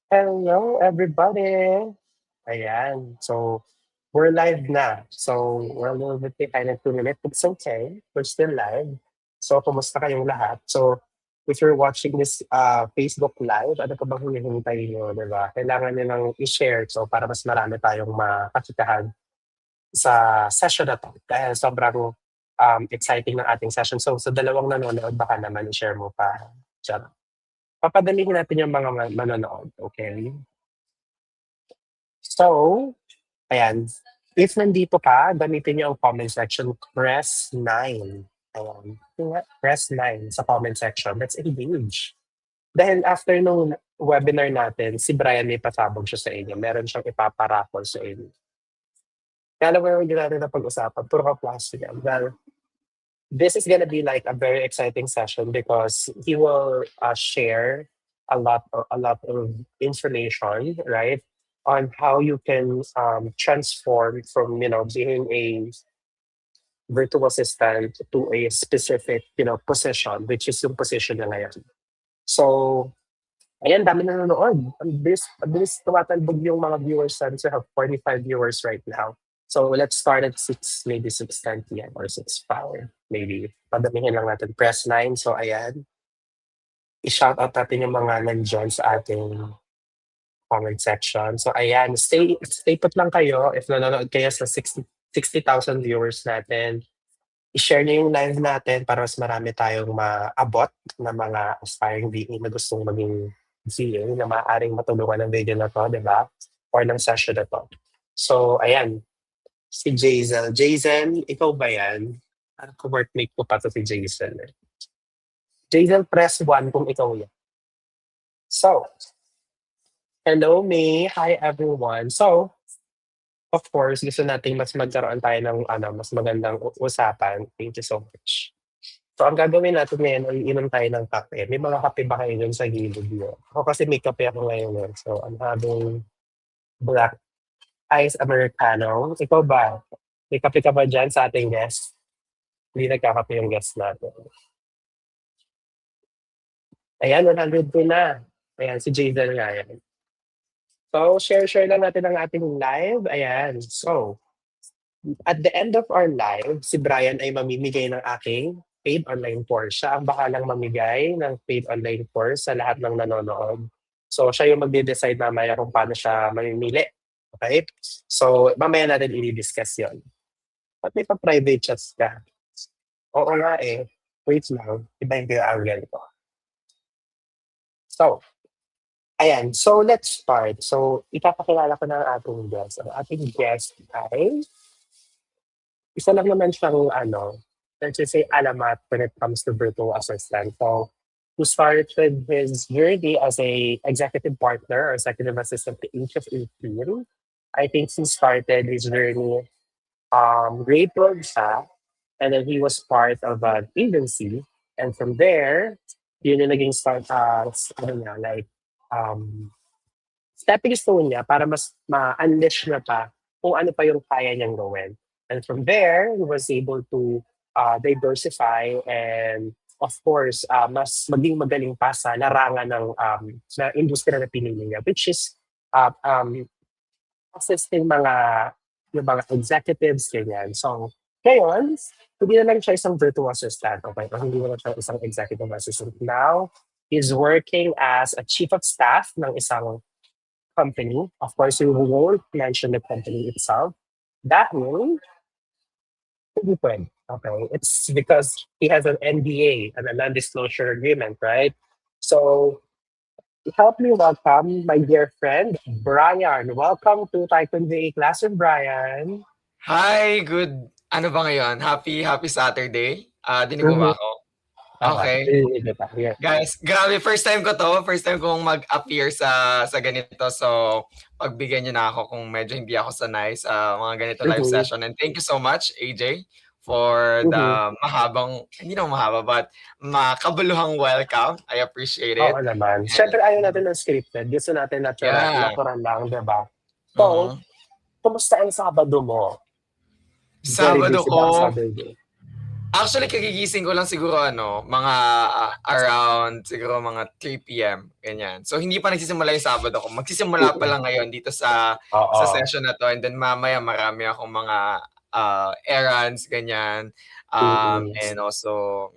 Hello, everybody! Ayan. So, we're live na. So, we're a little bit behind in 2 minutes. It's okay. We're still live. So, kumusta kayong lahat? So, if you're watching this Facebook Live, ano pa bang hinihintay nyo, di ba? Kailangan nyo nang i-share so para mas marami tayong makakitahan sa session na to. Dahil sobrang exciting ng ating session. So, sa dalawang nanonood, baka naman i-share mo pa. Diyan. Papadalihin natin yung mga manonood, okay? So, ayan. If nandito ka, gamitin niyo ang comment section, press 9. Ayan. Press 9 sa comment section. Let's engage. Dahil after nung webinar natin, si Brian may pasabog siya sa inyo. Meron siyang ipaparapol sa inyo. Kaya alam mo yung hindi natin na pag-usapan, puro ka plastic yan. Well, this is gonna be like a very exciting session because he will share a lot of information, right, on how you can transform from being a virtual assistant to a specific position, which is yung position niya ngayon. So, ayan, dami na nanonood. Ang bilis tumatalbog yung mga viewers natin. So, we have 45 viewers right now. So, let's start at 6, maybe 6:10 p.m. or 6:05. Maybe. Padamihin lang natin. Press 9. So, ayan. I-shoutout natin yung mga nandyan sa ating comment section. So, ayan. Stay put lang kayo. If nanonood kayo sa 60,000 viewers natin, i-share niyo yung live natin para mas marami tayong maabot na mga aspiring VA na gustong maging VA na maaaring matulungan ng video na to, di ba? Or ng session na to. So, ayan. Si Jazel. Jazel, ikaw ba yan? Workmate ko pa to si Jazel. Jazel, press 1 kung ikaw yan. So, hello, May. Hi, everyone. So, of course, gusto nating mas magkaroon tayo ng mas magandang usapan. Thank you so much. So, ang gagawin natin ngayon ay inom tayo ng kape. May mga kape ba kayo dun sa gilid niyo? Ako kasi may kape ako ngayon. So, I'm having black ice Americano. Ikaw ba? May kape ka ba dyan sa ating guest? Hindi nagkakape yung guest natin. Ayan, 100 na. Ayan, si Jaden nga yan. So, share lang natin ang ating live. Ayan. So, at the end of our live, si Brian ay mamimigay ng aking paid online course. Siya ang bahalang mamigay ng paid online course sa lahat ng nanonood. So, siya yung magde-decide mamaya kung paano siya mamimili. Okay? So, mamaya natin i-discuss yon. Ba't may pa-private chats ka? Oo nga eh. Wait lang. Iba yung angle ko. So, ayan. So, let's start. So, ipapakilala ko na ang ating guest. Ang ating guest ay isa lang naman siyang let's just say alamat when it comes to virtual assistant. So, who started his journey as a executive partner or executive assistant to each of 18. I think he started his journey grade 12 siya, and then he was part of an agency. And from there, yun yung naging start, like, stepping stone niya para mas ma-unleash na pa kung ano pa yung kaya niyang gawin. And from there, he was able to diversify and of course, mas maging magaling pa sa larangan ng na industriya na pinili niya, which is assisting yung mga executives, ganyan. So, ngayon, hindi na lang siya isang virtual assistant, okay? O hindi na lang siya isang executive assistant. Now, he's working as a chief of staff ng isang company. Of course, we won't mention the company itself. Dahil, hindi pwede. Okay, it's because he has an NDA, and a non-disclosure agreement, right? So, help me welcome my dear friend, Brian. Welcome to Tycoon VA Classroom, Brian. Hi, good ano ba ngayon? Happy Saturday. Dinig mo Mhm. ba ako? Okay. Okay. Yeah. Guys, grabe first time ko 'to. First time kong mag-appear sa ganito. So, pagbigyan niyo na ako kung medyo hindi ako sanay sa mga ganito live Mhm. session. And thank you so much, AJ, for the Mhm. hindi naman mahaba, but makabuluhang welcome. I appreciate it. Oo naman. And Siyempre ayaw natin ng scripted. Gusto natin yeah. natural lang, di ba? So, Mhm. kumusta ang Sabado mo? Very Sabado busy ko, ba ang Saturday? Actually, kagigising ko lang siguro mga around siguro mga 3 PM, ganyan. So, hindi pa nagsisimula yung Sabado ko. Magsisimula pa lang ngayon dito sa Oo. session na 'to, and then mamaya marami akong mga errands, ganyan. Mm. And also,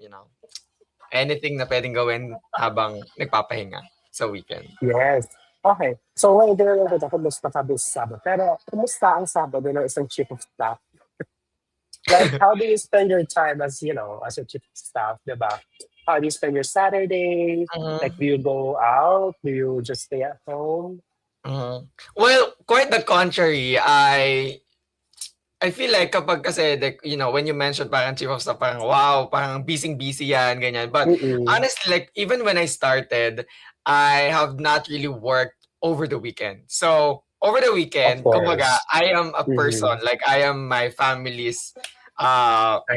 anything na puwedeng gawin habang nagpapahinga sa weekend. Yes. Okay. So, ngayon tinanong kita kumusta ka this Sabado. Pero, kumusta ang Sabado ng isang chief of staff? Like, how do you spend your time as, as a chief of staff, di ba? How do you spend your Saturday? Like, do you go out? Do you just stay at home? Well, quite the contrary. I feel like kapag kasi, like, when you mentioned parang chief of staff, parang wow, parang busy-busy yan, ganyan. But Mm-mm. honestly, like, even when I started, I have not really worked over the weekend. So, over the weekend, Of course. kumbaga, I am a person, like, I am my family's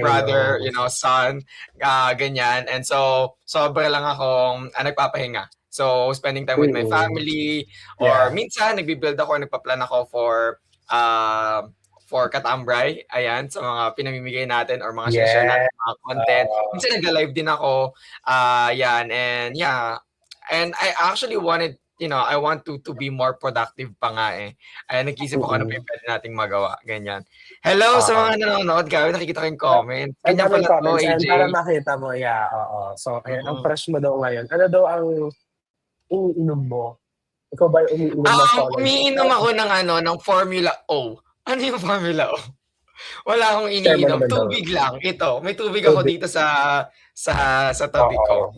brother, know. son, ganyan. And so, sobra lang akong nagpapahinga. So, spending time with my Mm-mm. family, Yeah. or minsan, nagbibuild ako, nagpa-plan ako for Katambray, ayan, sa mga pinamimigay natin or mga share natin mga content. Minsan nagla-live din ako, yan, and yeah. And I actually wanted, I want to be more productive pa nga eh. Ay, nag-isip ako ano pa yung pwede nating magawa, ganyan. Hello sa mga nanonood, Gabi, nakikita ko yung comment. Ganyan pala to, AJ. Para makita mo, yeah, oo. So, ang crush mo daw ngayon. Ano daw ang iniinom mo? Ikaw ba yung umiinom ng solid? Umiinom ako ng Formula O. Ano yung Formula O? Wala akong iniinom. Tubig lang. Ito, may tubig ako dito sa tabi ko.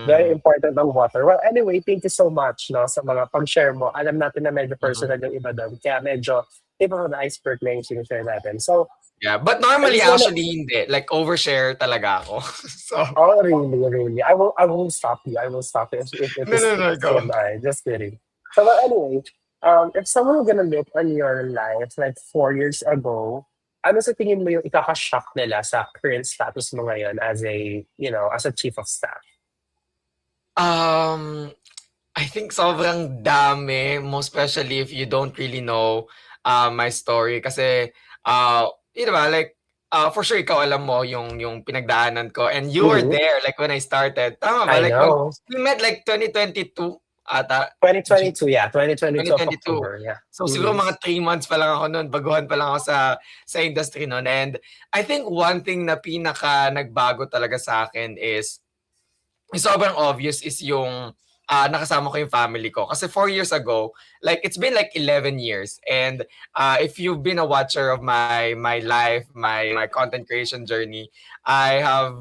Very important ang water. Well, anyway, thank you so much sa mga pag-share mo. Alam natin na medyo personal yung iba doon. Kaya medyo tip of the iceberg na yung sinishare natin. So, yeah, but normally actually hindi. Like overshare talaga ako. So, really. I will stop you. I will stop you. If No, go. Just kidding. So, well, anyway, if someone were gonna look on your life like 4 years ago, ano sa tingin mo yung ikaka-shock nila sa current status mo ngayon as a chief of staff? I think sobrang dami, most especially if you don't really know my story. Kasi, diba, like, for sure ikaw alam mo yung pinagdaanan ko, and you were there like when I started. Tama ba? I Like know. we met like 2022 ata. 2022, yeah. 2022 2022. October, yeah. So siguro mga 3 months pa lang ako noon, baguhan pa lang ako sa industry noon. And I think one thing na pinaka nagbago talaga sa akin is sobrang obvious is yung nakasama ko yung family ko. Kasi 4 years ago, like it's been like 11 years. And if you've been a watcher of my life, my content creation journey, I have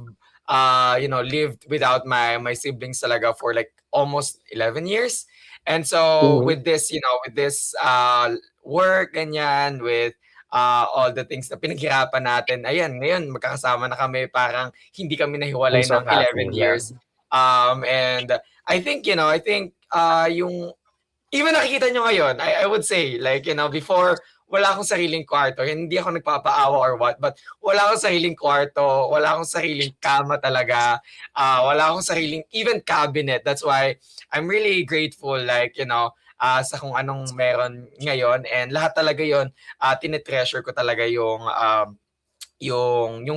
lived without my siblings talaga for like almost 11 years. And so with this, work, ganyan, with all the things na pinaghirapan natin, ayan, ngayon magkakasama na kami, parang hindi kami nahiwalay ng 11 years. And I think yung even nakikita nyo ngayon, I would say, like, before, wala akong sariling kwarto, hindi ako nagpapaawa or what, but wala akong sariling kwarto, wala akong sariling kama talaga, wala akong sariling even cabinet. That's why I'm really grateful, like, sa kung anong meron ngayon, and lahat talaga yon tinetreasure ko talaga yung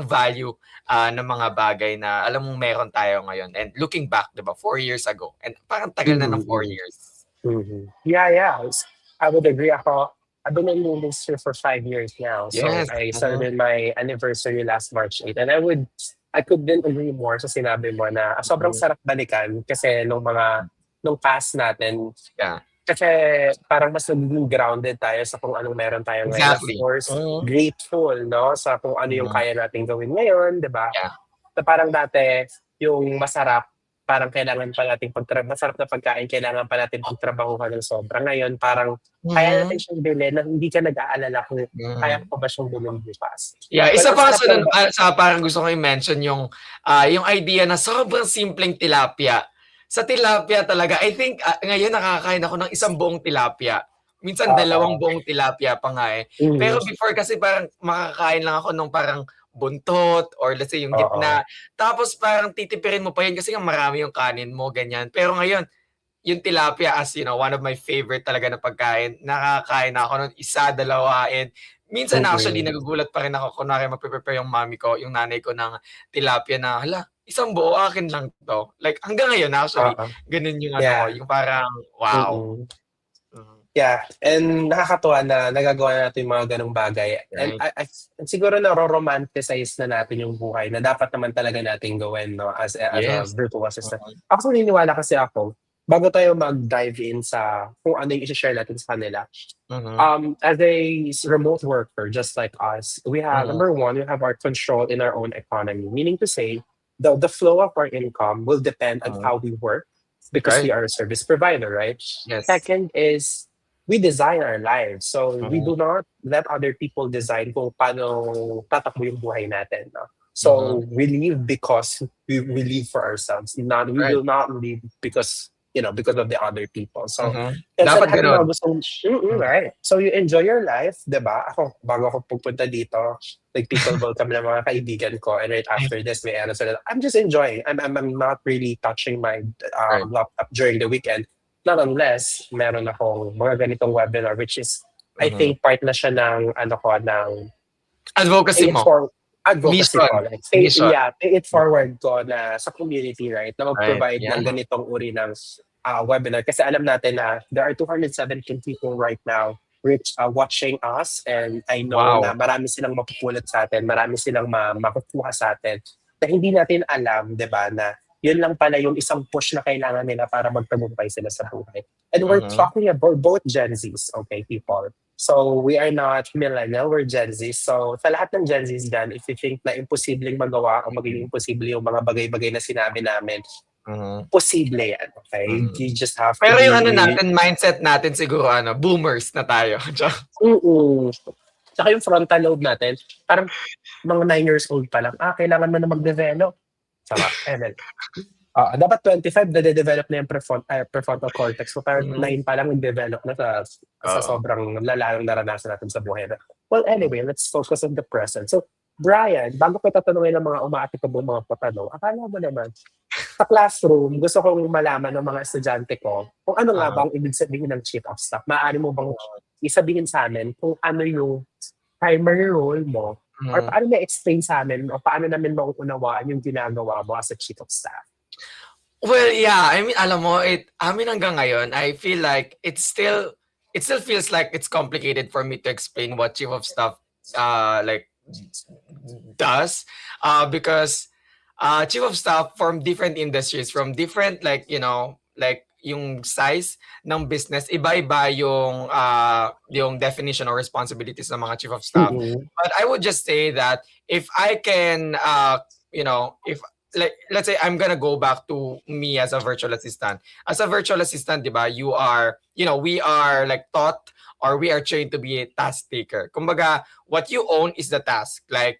value ng mga bagay na alam mong meron tayo ngayon. And looking back, diba, 4 years ago, and parang tagal na ng 4 years. Yeah. I would agree. I've been in the industry for 5 years now. So Yes. I celebrated my anniversary last March 8. And I couldn't agree more sa sinabi mo na sobrang sarap balikan kasi nung past natin. Yeah. Kasi parang mas naging grounded tayo sa kung anong meron tayo ngayon. Exactly. Of course, grateful, sa kung ano yung kaya natin gawin ngayon, di ba? Yeah. So parang dati, yung masarap, parang kailangan pa natin masarap na pagkain, kailangan pa natin pagtrabahuhan ng sobra. Ngayon, parang kaya natin siyang bilhin na hindi ka nag-aalala kung kaya ko ba siyang bilhin bukas. Yeah, isa pa sa parang gusto ko i-mention yung idea na sobrang simpleng tilapia. Sa tilapia talaga, I think ngayon nakakain ako ng isang buong tilapia. Minsan 2 buong tilapia pa nga eh. Pero before kasi parang makakain lang ako nung parang buntot or let's say yung gitna. Tapos parang titipirin mo pa yun kasi nga marami yung kanin mo, ganyan. Pero ngayon, yung tilapia as one of my favorite talaga na pagkain, nakakain ako ng 1, 2, and minsan actually Mm. nagugulat pa rin ako kunwari magpe-prepare yung mami ko, yung nanay ko ng tilapia na, "Hala, isang buo akin lang 'to." Like hanggang ngayon actually, Oo. gano'n yung ano ko, Yeah. yung parang wow. Mm. Mm, Yeah, and nakakatuwa na nagagawa natin yung mga gano'ng bagay and right. I siguro naro-romanticize na natin yung buhay na dapat naman talaga nating gawin 'no, as a Yes. virtual assistant. Mm, Ako naniniwala kasi ako, bago tayo mag-dive in sa kung ano yung i-she-share natin sa kanila, mhm, as a remote worker just like us, we have mhm, number one, we have our control in our own economy. Meaning to say, the flow of our income will depend on mhm. how we work because we Right. are a service provider, right? Yes. Second is we design our lives. So we Mhm, do not let other people design kung paano tatakbo yung buhay natin. No? mhm. So we live because we live for ourselves. Not we Right. will not live because because of the other people. So Mhm. yan sa Dapat lahat ng gano'n. mga gustong Mm, right. So you enjoy your life, 'di ba? Ako, bago ako pupunta dito, like people welcome ng mga kaibigan ko and right after this may ano sila, I'm just enjoying. I'm not really touching my right. laptop during the weekend. Not unless meron akong mga ganitong webinar which is I Mhm. think part na siya ng ano ko ng Advocacy pay it mo, for advocacy mission, ko, like mission. pay it Mm, forward ko na sa community, right, na right, mag-provide yeah. ng ganitong uri ng webinar. Kasi alam natin na there are 217 people right now watching us and I know na Wow. marami silang mapupulot sa atin, marami silang makukuha sa atin na hindi natin alam, 'di ba, na yun lang pala yung isang push na kailangan nila para magtagumpay sila sa buhay. And we're Mhm, talking about both Gen Zs, okay, people. So we are not millennial, we're Gen Z. So sa lahat ng Gen Zs dyan, if you think na imposibleng magawa o magiging imposible yung mga bagay-bagay na sinabi namin, mhm, posible yan, okay? mm. You just have to Pero yung ano be. natin, mindset natin siguro ano, boomers na tayo. Mm. Tsaka yung frontal lobe natin, parang mga 9 years old pa lang, kailangan mo na mag-develop. Sama, dapat 25 nade-develop na yung prefrontal cortex mo, pero Mhm, 9 pa lang nag-develop na sa oo. sobrang lalang naranasan natin sa buhay na. Well, Hmm, anyway, let's focus on the present. So, Brian, bago ko tatanungin ng mga umaatipabong mga patanong, akala mo naman, sa classroom, gusto kong malaman ng mga estudyante ko kung ano nga uh-huh, ba ang ibig sabihin ng chief of staff. Maaari mo bang isabihin sa amin kung ano yung primary role mo or mhm. paano na-explain sa amin o paano namin mauunawaan yung ginagawa mo as a chief of staff? Well, yeah, I mean, alam mo, amin hanggang ngayon, I feel like it still feels like it's complicated for me to explain what chief of staff, like does, because chief of staff from different industries, from different like like yung size ng business, iba-iba yung definition or responsibilities ng mga chief of staff. Mm. But I would just say that if I can, if like let's say I'm gonna go back to me as a virtual assistant. As a virtual assistant, diba, we are like taught or we are trained to be a task taker. Kumbaga, what you own is the task. Like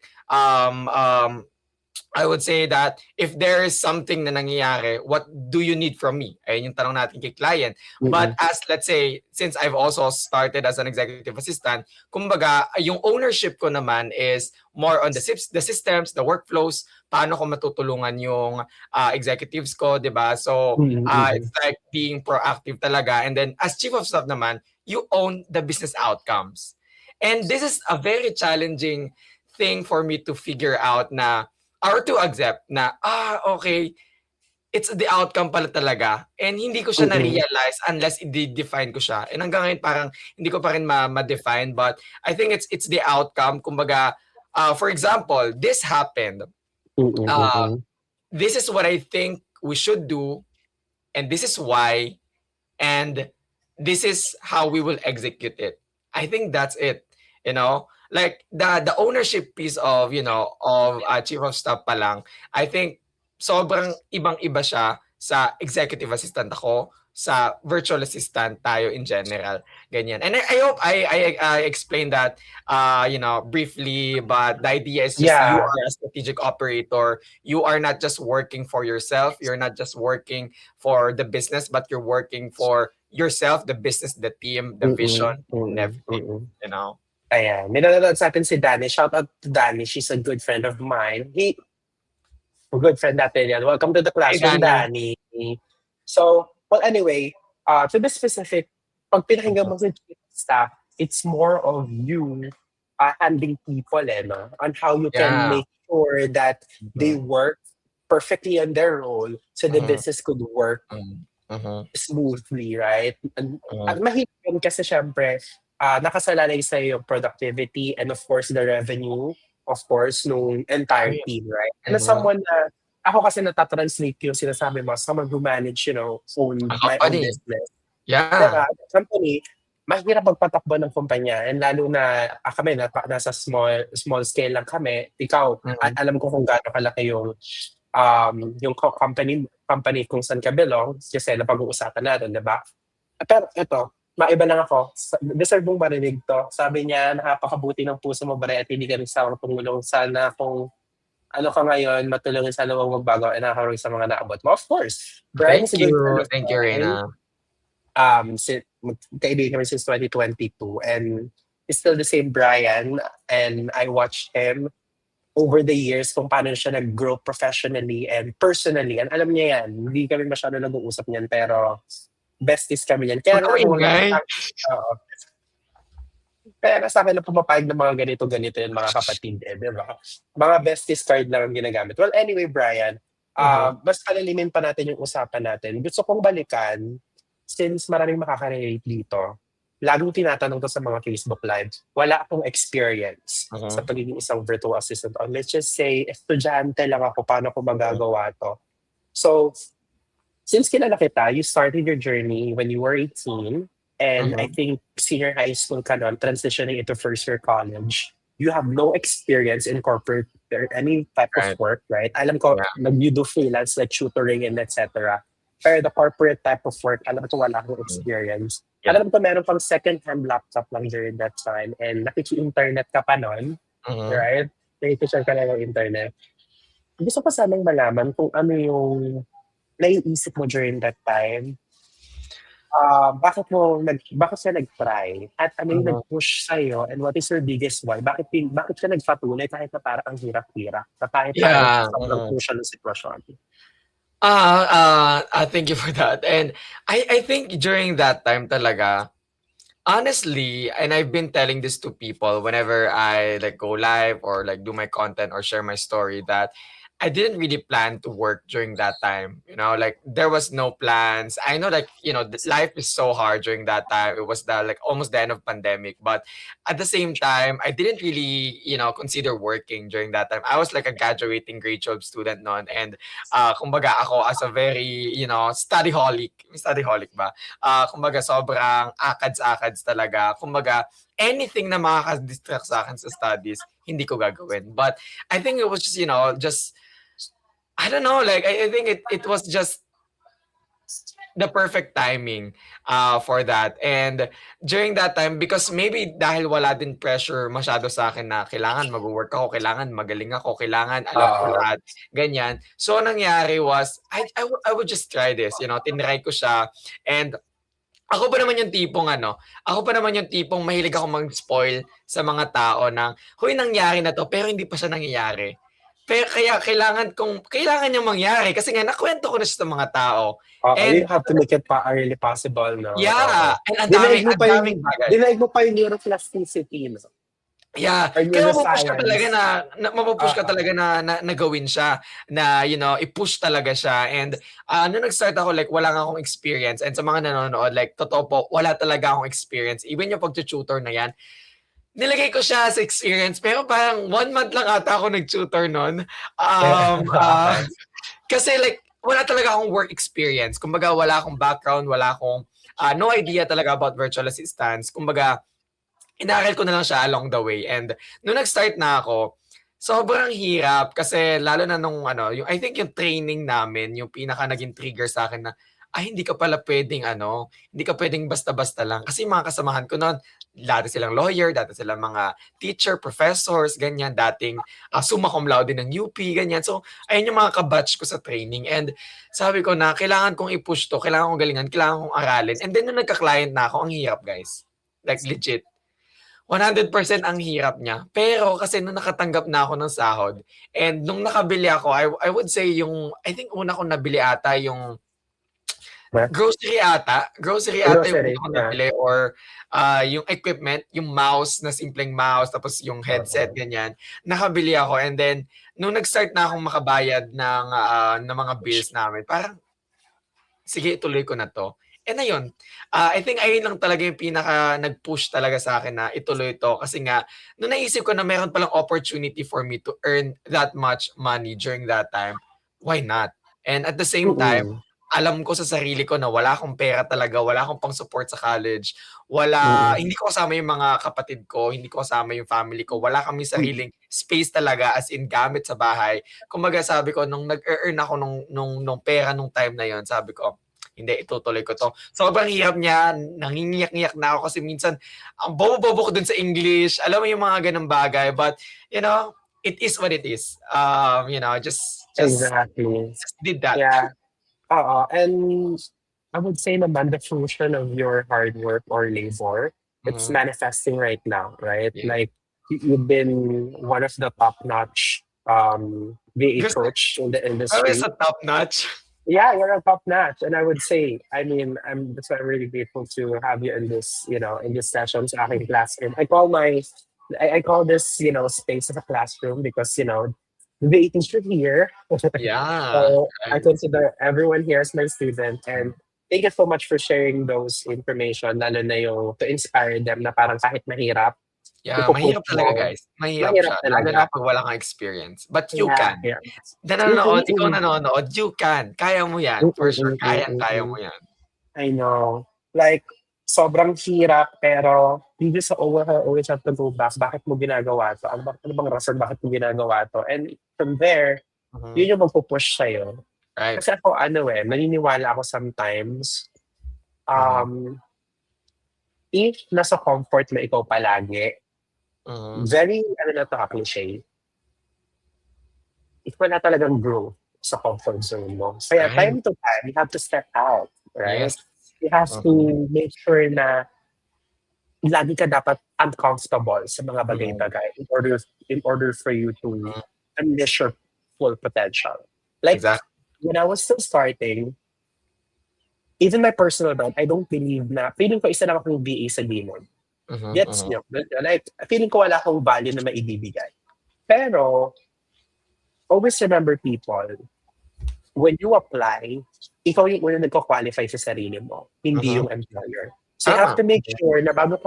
I would say that if there is something na nangyayari, what do you need from me? Ayun yung tanong natin kay client. But Mm. as let's say, since I've also started as an executive assistant, kumbaga, yung ownership ko naman is more on the systems, the workflows, paano ko matutulungan yung executives ko, 'di ba? So, Mm, it's mm. like being proactive talaga. And then as chief of staff naman, you own the business outcomes. And this is a very challenging thing for me to figure out na or to accept na, okay, it's the outcome pala talaga and hindi ko siya Mm. na-realize unless i-define ko siya. And hanggang ngayon parang hindi ko pa rin ma-define but I think it's the outcome. Kumbaga, for example, this happened. Mm, Uh, mm. this is what I think we should do and this is why and this is how we will execute it. I think that's it. Like the ownership piece of chief of staff pa lang. I think sobrang ibang-iba siya sa executive assistant ako, sa virtual assistant tayo in general, ganyan. And I hope I explained that briefly, but the idea is just you Yeah. are a strategic operator. You are not just working for yourself. You're not just working for the business, but you're working for yourself, the business, the team, the vision, Mm, and mm, everything, mm. you know? Ayan, may nanonood sa'tin si Danny. Shout out to Danny, she's a good friend of mine. Good friend natin yan. Welcome to the Hey, classroom, Danny. Danny. So, well, anyway, to be specific, pag pinakinggan Mhm. mo sa chief of staff, it's more of you. handling people, no? On how you can Yeah. make sure that they Mhm. work perfectly on their role so the Mhm. business could work Mm. Mhm. smoothly, right? At Mhm. mahirap yun kasi syempre, nakasalalay sa yung productivity and of course the revenue, of course, nung entire Ay, team, right? And as mhm. someone na, ako kasi natatranslate yung sinasabi mo, someone who manage, A my own company. business. Yeah. Diba? Company, mahirap magpatakbo ng kumpanya and lalo na kami nasa small scale lang kami. Ikaw, Mhm. alam ko kung gaano kalaki yung company kung saan ka belong kasi napag-uusapan natin, 'di ba? Pero ito, maiba lang ako. Deserve mong marinig 'to. Sabi niya, "Napakabuti ng puso mo, Bray, at hindi ka nagsawang tumulong. Sana kung ano ka ngayon, matulungan sana huwag magbago at nakakaroon sa mga naabot mo." Of course, Brian is Thank a good you. friend of Thank you, mine. Reyna. Magkaibigan kami since 2022 and he's still the same Brian and I watched him over the years kung paano siya nag-grow professionally and personally. And alam niya yan, hindi kami masyado nag-uusap niyan pero besties kami yan. Kaya Huwag ka nga wala maingay. sa oo. Kaya nga sa'kin na pumapayag ng mga ganito-ganito yung mga kapatid, di ba? Mga besties card lang ang ginagamit. Well, anyway, Brian, Mhm. mas palalimin pa natin yung usapan natin. Gusto kong balikan, since maraming makaka-relate dito, laging tinatanong to sa mga Facebook Live, wala akong experience sa Mhm. pagiging isang virtual assistant. Or let's just say, estudyante lang ako, paano ko Mhm. magagawa to? So, since kilala kita, you started your journey when you were 18, and I Mhm. think senior high school ka nun, transitioning into first year college. You have no experience in corporate or any type of Right. work, right? Alam ko, Yeah. you do freelance like tutoring and etc. Pero the corporate type of work, alam ko wala akong Mhm. experience. Yeah. Alam ko meron pang second-hand laptop lang during that time and nakiki-internet ka pa nun, Mhm. right? Nakiki-share ka lang ng internet. Gusto ko sanang malaman kung ano yung naiisip mo during that time. Bakit siya nag-try at ano yung Mhm. nag-push sa'yo and what is your biggest why? Bakit siya nagpatuloy kahit na parang ang hirap-hirap, na kahit parang Yeah. sobrang Mhm. crucial ng sitwasyon? Thank you for that. And I think during that time talaga, honestly, and I've been telling this to people whenever I like go live or like do my content or share my story that I didn't really plan to work during that time. Like there was no plans. I know like, life is so hard during that time. It was like almost the end of pandemic, but at the same time, I didn't really, consider working during that time. I was like a graduating grade 12 student noon and kumbaga ako as a very, studyholic ba? Kumbaga sobrang akads-akads talaga. Kumbaga anything na makaka-distract sa akin sa studies, hindi ko gagawin. But I think it was just, just I don't know, like I think it was just the perfect timing for that. And during that time, because maybe dahil wala din pressure masyado sa akin na kailangan mag-work ako, kailangan magaling ako, kailangan alam ko Oo. lahat, ganyan. So, nangyari was, I would just try this, tinry ko siya. And ako pa naman yung tipong mahilig akong mag-spoil sa mga tao ng, "Hoy, nangyari na 'to," pero hindi pa siya nangyayari. Pero kaya kailangan niyang mangyari kasi nga nakuwento ko na siya sa mga tao. Oo, you And have to make it really possible 'no, oo. yeah, and ang daming bagay. Dinaig mo pa yung neuroplasticity 'no, Yeah, or kaya mapu-push ka talaga neuroscience. mapu-push ka Oo, talaga na gawin siya, na i-push talaga siya. And nung nag-start ako, like wala nga akong experience, and sa mga nanonood, like totoo po, wala talaga akong experience. Even yung pagtu-tutor na 'yan, nilagay ko siya sa experience, pero parang 1 month lang ata ako nag-tutor nun. okey. Kasi like wala talaga akong work experience. Kumbaga wala akong background, wala akong, no idea talaga about virtual assistants. Kumbaga inaral ko na lang siya along the way. And nung nag-start na ako, sobrang hirap kasi lalo na nung yung I think yung training namin, yung pinaka naging trigger sa akin na, ay hindi ka pala puwedeng hindi ka puwedeng basta-basta lang. Kasi yung mga kasamahan ko nun, dati silang lawyer, dati silang mga teacher, professors, ganyan, dating, summa cum laude ng UP, ganyan. So, ayun yung mga ka-batch ko sa training. And sabi ko na kailangan kong i-push 'to, kailangan kong galingan, kailangan kong aralin. And then nung nagka-client na ako, ang hirap guys. Like legit. 100% ang hirap niya. Pero kasi nung nakatanggap na ako ng sahod and nung nakabili ako, I would say I think una kong nabili ata yung Grocery ata. Grocery ata yung una Grocery, kong nabili or yung equipment, yung mouse na simpleng mouse, tapos yung headset, ganyan. Nakabili ako and then nung nag-start na akong makabayad ng mga bills namin, parang sige, ituloy ko na 'to. And ayun, I think ayun lang talaga yung pinaka nag-push talaga sa akin na ituloy 'to kasi nga nung naisip ko na meron palang opportunity for me to earn that much money during that time, why not? And at the same time, mm, alam ko sa sarili ko na wala akong pera talaga, wala akong pang-support sa college, mm, hindi ko kasama yung mga kapatid ko, hindi ko kasama yung family ko, wala kaming mm, sariling space talaga as in gamit sa bahay. Kumbaga sabi ko nung nag-e-earn ako nung pera nung time na yon, sabi ko, "Hindi, itutuloy ko 'to." Sobrang hirap niya, nangingiyak-ngiyak na ako kasi minsan ang bobo-bobo ko dun sa English, alam mo yung mga gano'ng bagay. But, it is what it is. exactly. Just did that. Yeah, oo, and I would say naman the fruition of your hard work or labor, it's Mhm. manifesting right now, right? Yeah. Like, you've been one of the top-notch, VA Gusto coach in the always industry. a top notch. Yeah, you're a top notch, and I would say, I mean, that's why I'm really grateful to have you in this, in this session sa aking classroom. I call this, space as a classroom because, the teacher here. Yeah, So I right. consider everyone here as my student, and thank you so much for sharing those information, lalo na yung to inspire them na parang kahit mahirap, Yeah, ipu-push mahirap talaga mo. guys, mahirap Mahirap siya lalo talaga. na 'pag wala kang experience, but you Yeah, can. yeah. Ikaw Mm-mm-mm. nanonood, you can, kaya mo yan, for sure kayang-kaya Mm-mm-mm-mm. mo yan. I know. Like, sobrang hirap, pero you just always have to go back. Bakit mo ginagawa 'to? Ano bang rason bakit mo ginagawa 'to? And from there, Mhm, yun yung magpu-push sa'yo. right. Kasi ako ano, naniniwala ako sometimes, Mhm, um, if nasa comfort mo ikaw palagi, mhm, very ano na 'to, cliche, if wala talagang growth sa comfort zone mo. Kaya right. time to time, you have to step out, right? Yes. You have to Mhm, make sure na lagi ka dapat uncomfortable sa mga mhm, bagay-bagay in order for you to mhm, unleash your full potential. Like, exact when I was still starting, even my personal brand, I don't believe na feeling ko isa lang akong VA sa gilid. mhm, Gets mhm, niyo? Like, feeling ko wala akong value na maibibigay. Pero, always remember people, when you apply, ikaw yung unang nagko-qualify sa sarili mo, hindi mhm, yung employer. So you have tama. to make sure na bago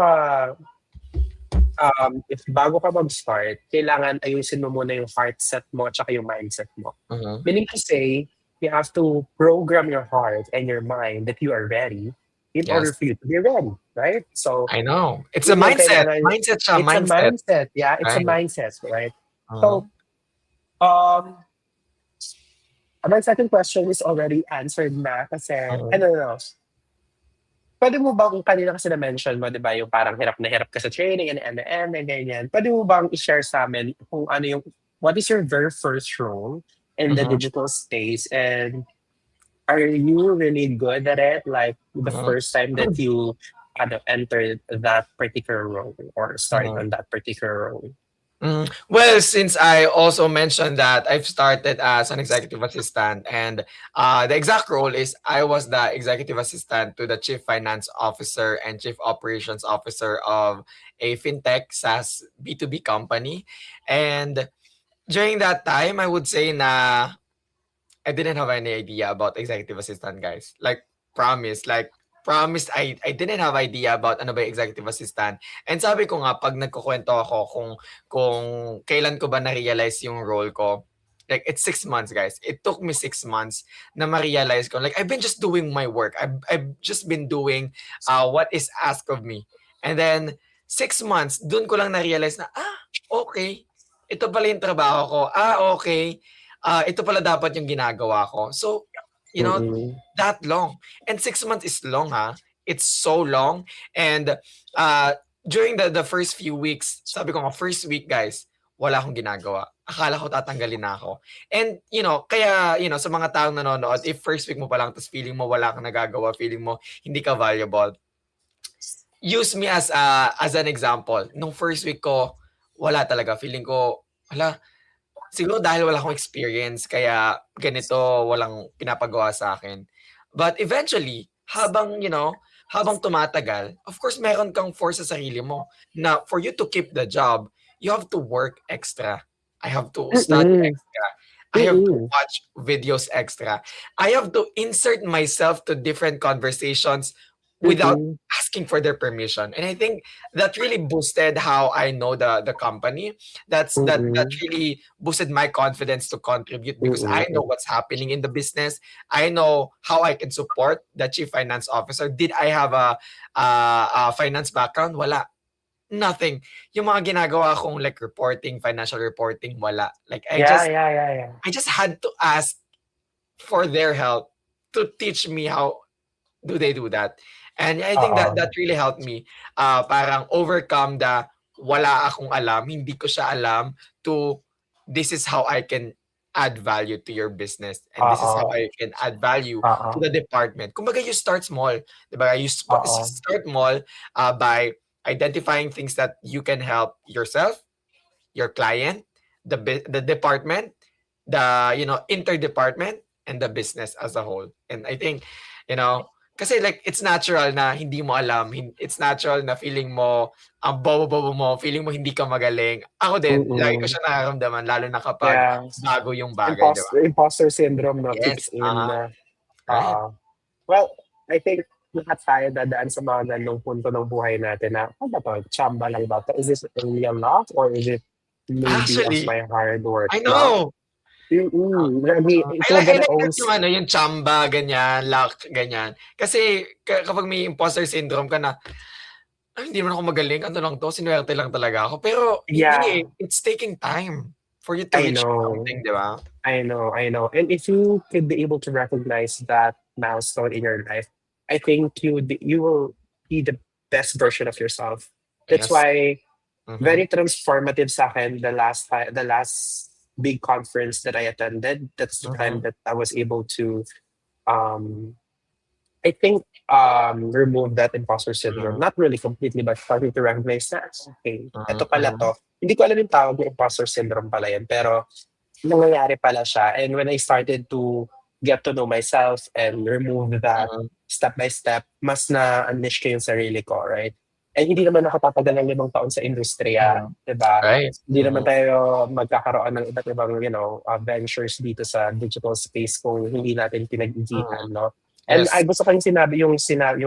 ka mag-start, kailangan ayusin mo muna yung heart set mo at saka yung mindset mo. Mhm, Meaning to say, you have to program your heart and your mind that you are ready in order yes. for you to be ready, right? So, I know. It's a yun yung mindset. kailangan, Mindset siya, it's a mindset. mindset. Yeah, it's a Right. mindset, right? Mhm, So, um, my second question is already answered na kasi, mhm, ano, no, pwede mo bang, kung kanina kasi na-mention mo, di ba, yung parang hirap na hirap ka sa training and M&M and ganyan. Pwede mo bang i-share sa amin kung ano yung, what is your very first role in the mhm, digital space, and are you really good at it? Like the mhm, first time that you entered that particular role or started mhm. on that particular role? Well, since I also mentioned that I've started as an executive assistant, and the exact role is I was the executive assistant to the chief finance officer and chief operations officer of a fintech SaaS B2B company. And during that time, I would say na I didn't have any idea about executive assistant, guys. Promise, I didn't have idea about ano ba yung executive assistant. And sabi ko nga, pag nagkukwento ako kung kailan ko ba na-realize yung role ko, like it's 6 months, guys. It took me 6 months na ma-realize ko. Like I've been just doing my work. I've just been doing what is asked of me. And then 6 months, dun ko lang na-realize na, okay. Ito pala yung trabaho ko. Okay, ito pala dapat yung ginagawa ko. So, you know, Mm-mm. that long. And 6 months is long, ha? It's so long. And during the first few weeks, sabi ko nga, first week, guys, wala akong ginagawa. Akala ko tatanggalin na ako. And, kaya, sa mga taong nanonood, if first week mo pa lang, tapos feeling mo wala kang nagagawa, feeling mo hindi ka valuable, use me as an example. Nung first week ko, wala talaga. Feeling ko, wala, siguro dahil wala akong experience kaya ganito walang pinapagawa sa akin. But eventually, habang tumatagal, of course, meron kang force sa sarili mo na for you to keep the job, you have to work extra. I have to study Mm-mm. extra. I have to Mm-mm. watch videos extra. I have to insert myself to different conversations without Mm-mm. asking for their permission. And I think that really boosted how I know the company. That Mm-mm. really boosted my confidence to contribute because I know Mm-mm. what's happening in the business. I know how I can support the chief finance officer. Did I have a finance background? Wala. Nothing. Yung mga ginagawa kong like reporting, financial reporting, wala. Like Yeah, yeah, yeah, yeah. I just had to ask for their help to teach me how do they do that. And I think that Oo. that really helped me parang overcome the wala akong alam, hindi ko siya alam to this is how I can add value to your business and this is how Oo. I can add value to Oo. the department. Kumbaga you start small, 'di ba? Oo. Start small by identifying things that you can help yourself, your client, the department, the interdepartment and the business as a whole. And I think, kasi like it's natural na hindi mo alam, it's natural na feeling mo ang bobo-bobo mo, feeling mo hindi ka magaling. Ako din, lagi ko Mm. siya nararamdaman lalo na kapag Yeah. bago yung bagay, 'di ba? Imposter syndrome 'no, Yes, kicks in na right. oo. Well, I think lahat tayo dadaan sa mga gano'ng punto ng buhay natin na, "Ano ba 'to, tsamba lang ba 'to? Is this really a luck or is it maybe of Actually, my hard work?" I 'No? know. I mean, if we're I gonna like own that yung yung chamba, ganyan, luck, ganyan. Kasi kapag may imposter syndrome ka na, "Ay, hindi naman ako magaling, ano lang 'to, sinuwerte lang talaga ako." Pero hindi, yeah, it's taking time for you to I reach know. something, 'di ba? I know, I know. And if you could be able to recognize that milestone in your life, I think you will be the best version of yourself. That's Yes. why Mhm, very transformative sa akin the last big conference that I attended. That's the time mhm, that I was able to um I think remove that imposter syndrome. mhm, Not really completely, but starting to recognize na okay, eto mhm, pala mhm, 'to. Hindi ko alam yung tawag na imposter syndrome pala yun, pero nangyayari pala siya. And when I started to get to know myself and remove that mhm. step by step, mas na-unleash ko yung sarili ko, right? And hindi naman ako tatagal ng 5 taon sa industriya, Mhm. 'di ba? Right. Hindi naman Mhm, tayo magkakaroon ng iba't ibang, ventures dito sa digital space kung hindi natin mhm. pinag-igihan, 'no? And Yes. ay gusto ko yung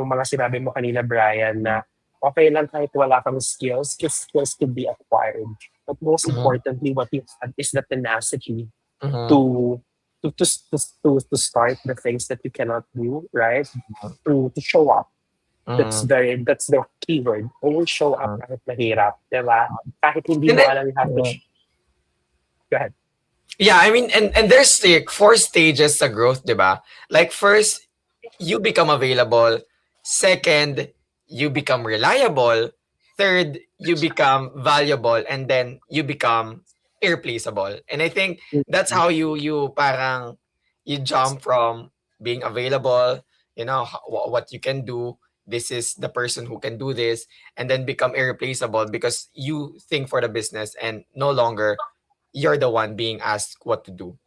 mga sinabi mo kanina, Brian, Mhm, na okey lang kahit wala kang skills, 'cause skills could be acquired. But most mhm, importantly, what you have is the tenacity mhm, to to start the things that you cannot do, right? To show up. mhm, That's the keyword. Always show up mhm. kahit mahirap, 'di ba? Kahit hindi And mo then alam, you have to mhm. go ahead. Yeah, I mean, and there's like 4 stages sa growth, 'di ba? Like first, you become available. Second, you become reliable. Third, you become valuable, and then you become irreplaceable. And I think that's Mm, how you parang you jump from being available, what you can do. This is the person who can do this, and then become irreplaceable because you think for the business and no longer you're the one being asked what to do.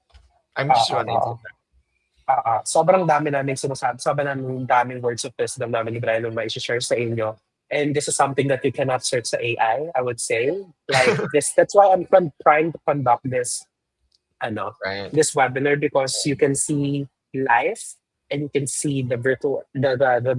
I'm just oo, one oo. inside that. Sobrang dami naming sinasabi, sobrang daming words of wisdom namin ni Brian na mai-she-share sa inyo. And this is something that you cannot search sa I would say. Like this, that's why I'm trying to conduct ano, Right. this webinar, because you can see life and you can see the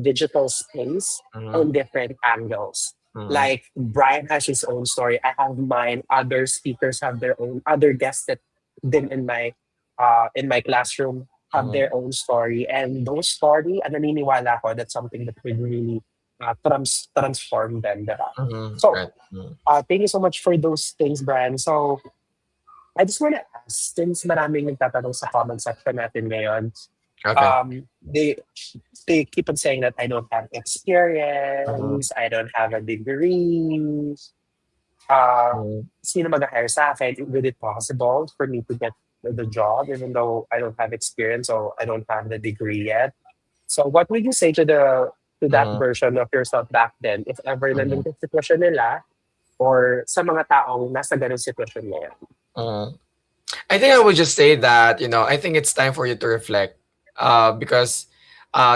digital space Mhm, on different angles. mhm, Like Brian has his own story, I have mine, other speakers have their own, other guests that been in my classroom have mhm, their own story, and those story, naniniwala ko that's something that will really transform them, diba? mhm, So right, mhm, thank you so much for those things, Brian. So I just want to ask, since maraming nagtatanong sa comment section natin ngayon, okay, um, they they keep on saying that I don't have mhm, experience, I don't have a degree. Uh, mhm, Sino mag-hire sa akin? Would it possible for me to get the job even though I don't have experience or I don't have the degree yet? So what would you say to that mhm, version of yourself back then, if ever nandun mhm, yung sitwasyon nila or sa mga taong nasa ganung sitwasyon ngayon? mhm. I think I would just say that, I think it's time for you to reflect. Because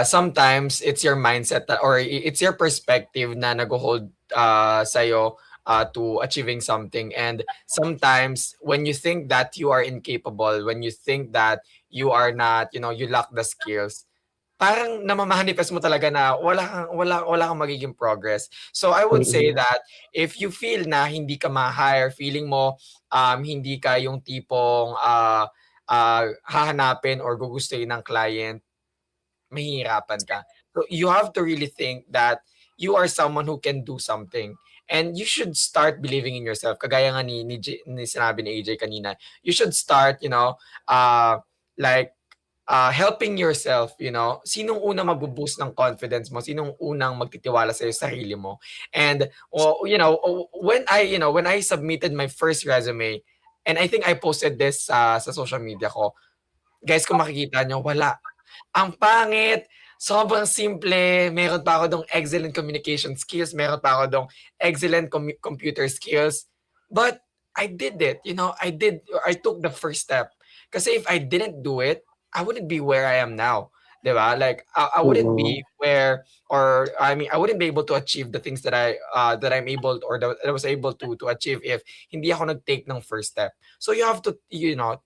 sometimes it's your mindset or it's your perspective na nag-hold sa'yo to achieving something. And sometimes when you think that you are incapable, when you think that you are not, you lack the skills, parang namamanifest mo talaga na wala kang magiging progress. So I would say Mm-mm. that if you feel na hindi ka ma-hire, feeling mo hindi ka yung tipong hahanapin or gugustuhin ng client, mahihirapan ka. So you have to really think that you are someone who can do something. And you should start believing in yourself. Kagaya nga ni sinabi ni AJ kanina, you should start, like helping yourself, sinong unang magbo-boost ng confidence mo, sinong unang magtitiwala sa sarili mo. And when I submitted my first resume, and I think I posted this sa social media ko, guys, kung makikita nyo, wala. Ang pangit, sobrang simple, meron pa ako dong excellent communication skills, meron pa ako dong excellent computer skills. But I did it, I took the first step. Kasi if I didn't do it, I wouldn't be where I am now. 'Di ba? Like I wouldn't Mm-mm. be where, or I mean I wouldn't be able to achieve the things that I'm able to, or that I was able to achieve if hindi ako nag-take ng first step. So you have to,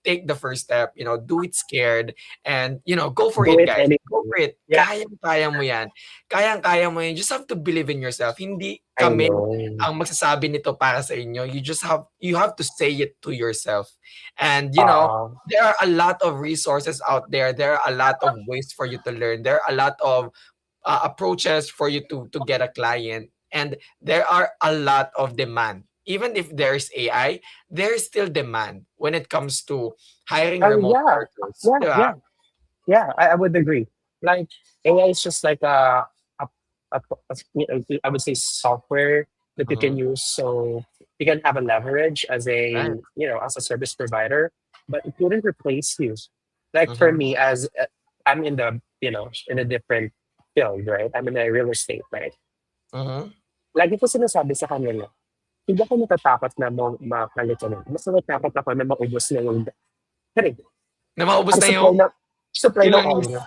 take the first step, do it scared, and go for Do it, it guys. Go anyway. for it. Yeah, Kayang-kaya mo 'yan. Kayang-kaya mo 'yan. You just have to believe in yourself. Hindi I kami know. ang magsasabi nito para sa inyo. You have to say it to yourself. And Oo. there are a lot of resources out there. There are a lot of ways for you to learn. There are a lot of approaches for you to get a client, and there are a lot of demand. Even if there's AI, there's still demand when it comes to hiring Oh, remote yeah. workers. Yeah, Diba? yeah. Yeah, I would agree. Like AI is just like I would say software that you can Mhm. use, so you can have a leverage as Right. as a service provider, but it wouldn't replace you. Like for Mhm. me, as I'm in the in a different field, right? I'm in a real estate, right? Mhm. Lagi ko sinasabi sa kanila, hindi ako natatakot na makalit ko na. Mas natatakot ako na maubos na yung sorry, Na maubos ang na yung supply yung ng langis. oil.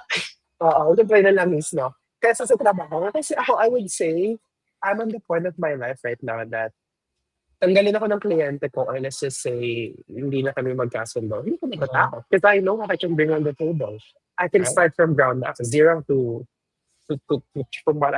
Oo, supply na langis, no? Kaysa sa trabaho. Kasi ako, I would say, I'm on the point of my life right now that tanggalin ako ng kliyente ko, or let's just say, hindi na kami magkasundo. Hindi ko Mhm. natatakot. Because I know what I can bring on the table. I can Right? start from ground up, zero from what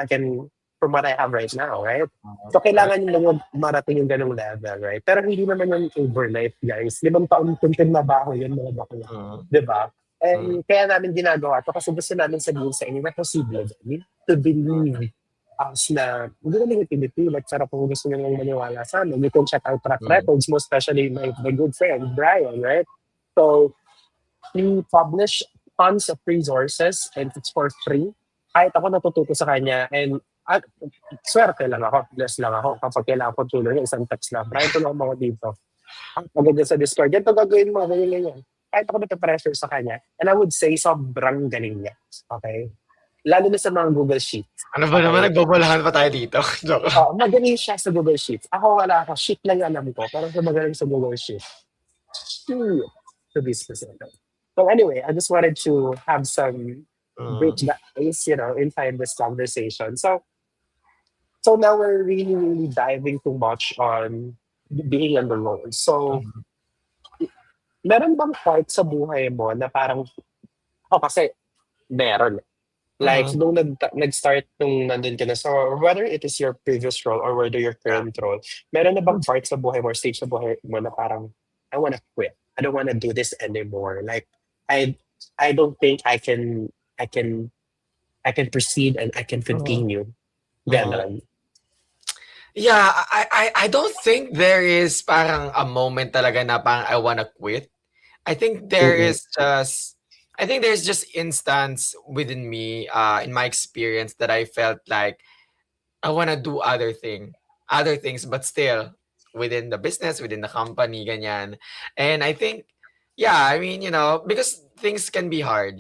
from what I have right now, right? Mhm. So, Right? kailangan yung marating yung ganong level, right? Pero hindi naman yung overnight, guys. 5 taon kunting mabaho yun, mga bakla. Mhm. Di ba? Mhm. And kaya namin ginagawa to kasi gusto namin sabihin sa inyo na posible. You need to believe us na hindi naman yung pinipilit. Sarap kung gusto nyo lang maniwala sa amin. You can check our track Mhm. records, most especially my good friend, Brian, right? So, we publish tons of resources and it's for free. Kahit ako natututo sa kanya and swerte lang ako, bless lang ako kapag kailangan ko tulong ng isang text lang. Brian, tulungan mo ako dito. Maganda sa Discord. Ganito gagawin mo, ganyan, ganyan. Kahit ako nagpa-pressure sa kanya. And I would say, sobrang galing niya. Okay? Lalo na sa mga Google Sheets. Ano ba naman, Okay? nagbobolahan pa tayo dito. Joke lang. Magaling siya sa Google Sheets. Ako wala ako. Sheet lang yung alam ko. Pero siya magaling sa Google Sheets. Sheet, to be specific. So anyway, I just wanted to have some Mhm. bridge the ice, inside this conversation. So now we're really, really diving too much on being on the road. So Mhm. meron bang part sa buhay mo na parang, kasi meron. Like, Mhm. nung nag-start nung nandun ka na, so whether it is your previous role or whether your Yeah. current role, meron na bang part sa buhay mo or stage sa buhay mo na parang, I wanna quit. I don't wanna do this anymore. Like, I I don't think I can proceed and I can Mhm. continue. Mhm. Ganon. Yeah, I don't think there is parang a moment talaga na parang I wanna quit. I think Mm-mm. there's just instance within me, in my experience, that I felt like I wanna do other things, but still within the business, within the company, ganyan. And I think, yeah, I mean, because things can be hard,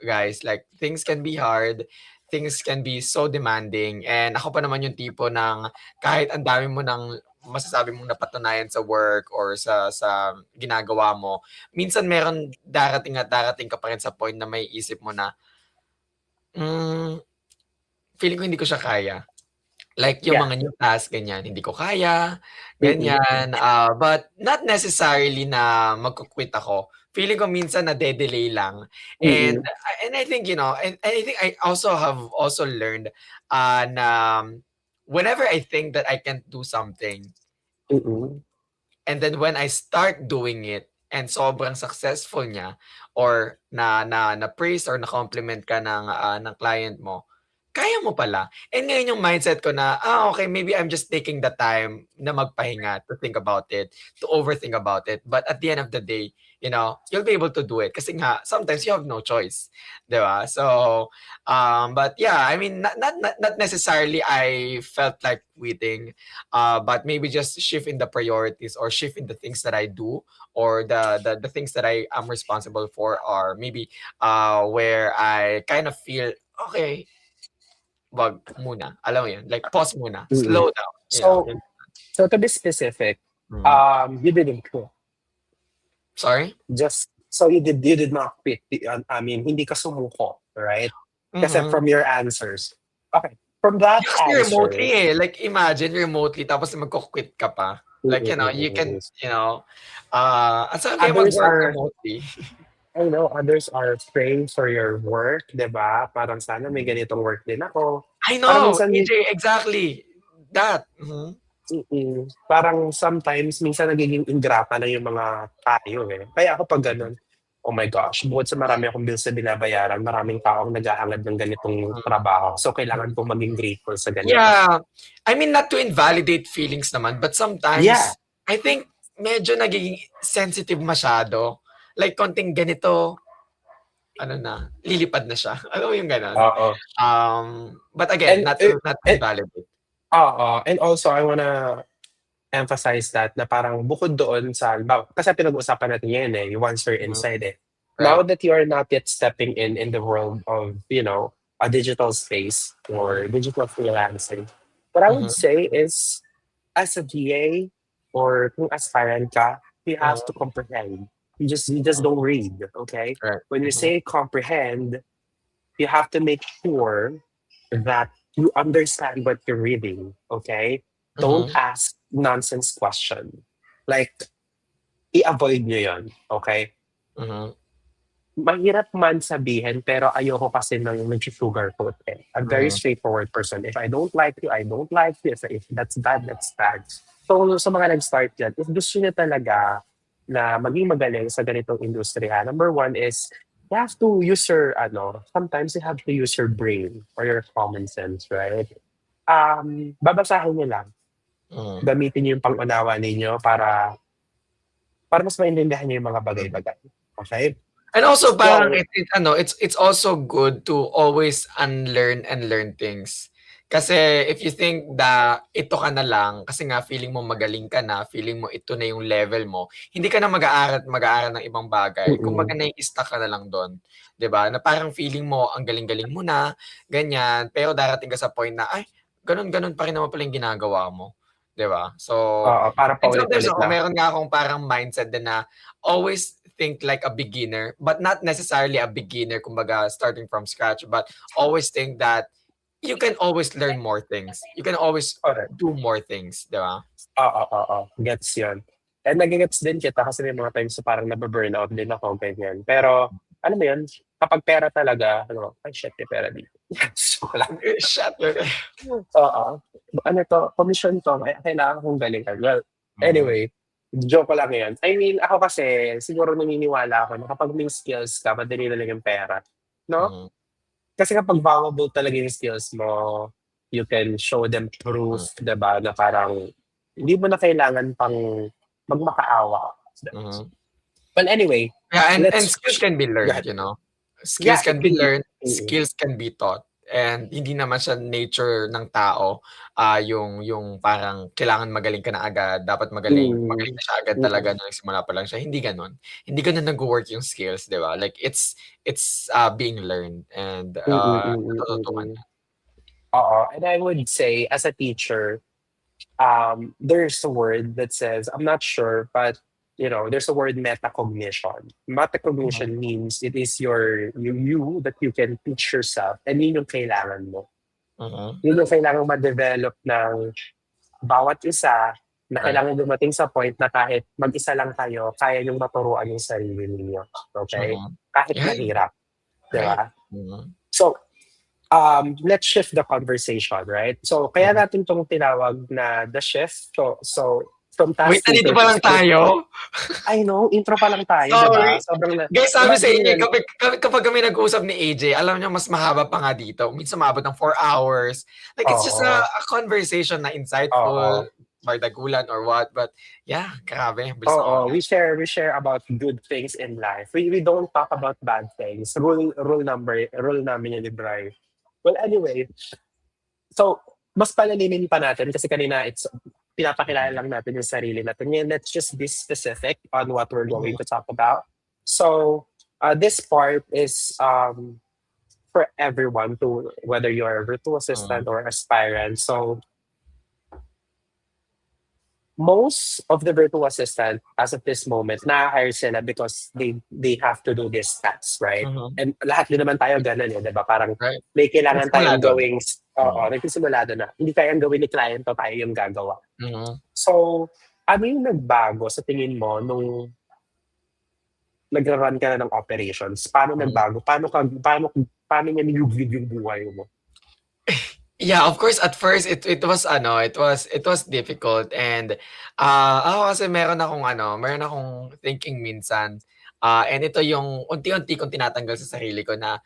guys. Like things can be hard, things can be so demanding. And ako pa naman yung tipo ng kahit ang dami mo ng masasabi mong napatunayan sa work or sa ginagawa mo, minsan meron darating at darating ka pa rin sa point na may isip mo na Hmm, feeling ko hindi ko siya kaya. Like yung Yeah. mga new task ganyan, hindi ko kaya, Mm-mm. ganyan. But not necessarily na magku-quit ako. Feeling ko minsan nade-delay lang. And Mm-mm. and I think, and I think I also have also learned na whenever I think that I can't do something, Mm-mm. and then when I start doing it and sobrang successful niya or na praise or na compliment ka ng client mo, kaya mo pala. And ngayon yung mindset ko na, okay, maybe I'm just taking the time na magpahinga to think about it, to overthink about it. But at the end of the day, you'll be able to do it kasi nga sometimes you have no choice, 'di ba? So, but yeah, I mean not necessarily I felt like quitting, but maybe just shift in the priorities or shift in the things that I do or the things that I am responsible for are maybe where I kind of feel okay, wag muna. Alam mo yun? Like pause muna, Mm-mm. slow down, So, yun. so to be specific, Mm. you didn't quit. Sorry? Just so you did not quit. I mean, hindi ka sumuko, right? Kasi Mhm. from your answers. Okay. From that Kasi answer, remotely like imagine remotely tapos magko-quit ka pa. Like, you can, mm-mm. ang sarap kaya Others mag-work are, remotely. I know, others are praying for your work, 'di ba? Parang sana may ganitong work din ako. I Parang know, minsan, AJ, exactly. That. Mhm. parang sometimes, minsan nagiging ingrata na yung mga tayo eh. Kaya ako pag ganun, oh my gosh, bukod sa marami akong bills na binabayaran, maraming taong naghahangad ng ganitong trabaho. So, kailangan kong maging grateful sa ganito. Yeah. I mean, not to invalidate feelings naman, but Yeah. sometimes, I think medyo nagiging sensitive masyado. Like, konting ganito, ano na, lilipad na siya. Alam mo yung gano'n? Oo. But again, And, not to and, invalidate. and also, I wanna emphasize that na parang bukod doon sa, kasi pinag-uusapan natin ngayon eh, once you're Mhm. inside eh. Now Right. that you are not yet stepping in the world of, a digital space Mhm. or digital freelancing, what I would Mhm. say is, as a VA or kung aspirant ka, you have to Mhm. comprehend. You just don't read, okay? Right. When you Mhm. say comprehend, you have to make sure that you understand what you're reading, okay? Don't Mhm. ask nonsense question. Like, i-avoid nyo yun, okay? Mhm. Mahirap man sabihin, pero ayoko kasi ng nag-sugarcoat eh. I'm very Mhm. straightforward person. If I don't like you, I don't like you. If that's bad, that's bad. So, sa mga nag-start dyan, if gusto nyo talaga na maging magaling sa ganitong industriya, number one is, you have to use your, sometimes you have to use your brain or your common sense, right? Babasahin nyo lang. Mhm. Gamitin nyo yung pang-unawa ninyo para mas maintindihan nyo yung mga bagay-bagay. Okay? And also parang So, it's also good to always unlearn and learn things. Kasi if you think ito ka na lang kasi nga feeling mo magaling ka na, feeling mo ito na yung level mo, hindi ka na mag-aaral ng ibang bagay. Kumbaga mm-mm. nai-stuck ka na lang dun, 'di ba? Na parang feeling mo ang galing-galing mo na, ganyan, pero darating ka sa point na, ay, gano'n-gano'n pa rin naman pala yung ginagawa mo, 'di ba? So, Oo, para and sometimes paulit-ulit lang. meron nga akong parang mindset din na always think like a beginner, but not necessarily a beginner, kumbaga starting from scratch, but always think that you can always learn more things. You can always Correct. do more things, di ba? Oo. Gets yun. And nagigets din kita kasi may mga times na parang nababurnout din ako, ganyan. Pero, ano mo yun, kapag pera talaga, ay shit, may pera dito. Joke lang. Shut. Oo. Ano to, commission to, kailangan kong galingan. Well, Mhm, anyway, joke ko lang yan. I mean, ako kasi, siguro naniniwala ako na kapag may skills ka, madali na lang yung pera. No? mhm, Kasi kapag valuable talaga yung skills mo, you can show them mhm, proof, 'di ba, na parang hindi mo na kailangan pang magmakaawa. mhm. But anyway, Yeah, and let's skills can be go learned, ahead. Skills Yeah, it can be really learned, mm, skills can be taught, and hindi naman siya nature ng tao, yung parang kailangan magaling ka na agad, dapat magaling magaling mm, na siya agad talaga mm, nung nagsimula pa lang siya, hindi gano'n. Hindi gano'n nagwo-work yung skills, 'di ba? Like it's being learned and, natututunan mm. niya. Oo, and I would say as a teacher, there's a word that says, I'm not sure, but there's a word metacognition. Mhm. Metacognition means it is you that you can teach yourself, and yun yung kailangan mo. Mhm. Yun yung kailangan ma-develop ng bawat isa, na Right. kailangan dumating sa point na kahit mag-isa lang kayo, kaya niyong maturuan yung sarili ninyo. Okay? Mhm. Kahit Yeah, mahirap. Di right. ba? Mhm. So, let's shift the conversation, right? So, kaya Mhm. natin itong tinawag na the shift. So from Wait, task nandito taker pa to lang tayo? I know, intro pa lang tayo, di ba? Sorry. Sobrang Guys, sabi sa inyo, imagine, kapag kami nag-usap ni AJ, alam niyo mas mahaba pa nga dito. Minsan umabot ng 4 hours. Like, it's just oo, a conversation na insightful, oo, bardagulan or what. But, yeah, grabe. Bilis ng oo. oras. We share about good things in life. We don't talk about bad things. Rule namin yun ni Bri. Well, anyway, so mas palalimin pa natin kasi kanina pinapakilala lang natin yung sarili natin. Ngayon, let's just be specific on what we're going Mhm. to talk about. So, this part is for everyone, to whether you're a virtual assistant Mhm. or aspirant. So, most of the virtual assistant as of this moment na-hire sila because they have to do these tasks, right? Mhm. And lahat din naman tayo ganun, 'di ba? Parang Right. may kailangan Nagsimula tayong dun. gawing, oo, nagsisimula doon na. Hindi kayang gawin ni client, tayo yung gagawa. Mhm. So, ano yung nagbago sa tingin mo nung nagra-run ka na ng operations? Paano Mhm. nagbago? Paano niya niluglig yung buhay mo? Yeah, of course at first it was difficult and ako kasi meron akong thinking minsan, and ito yung unti-unti kong tinatanggal sa sarili ko na,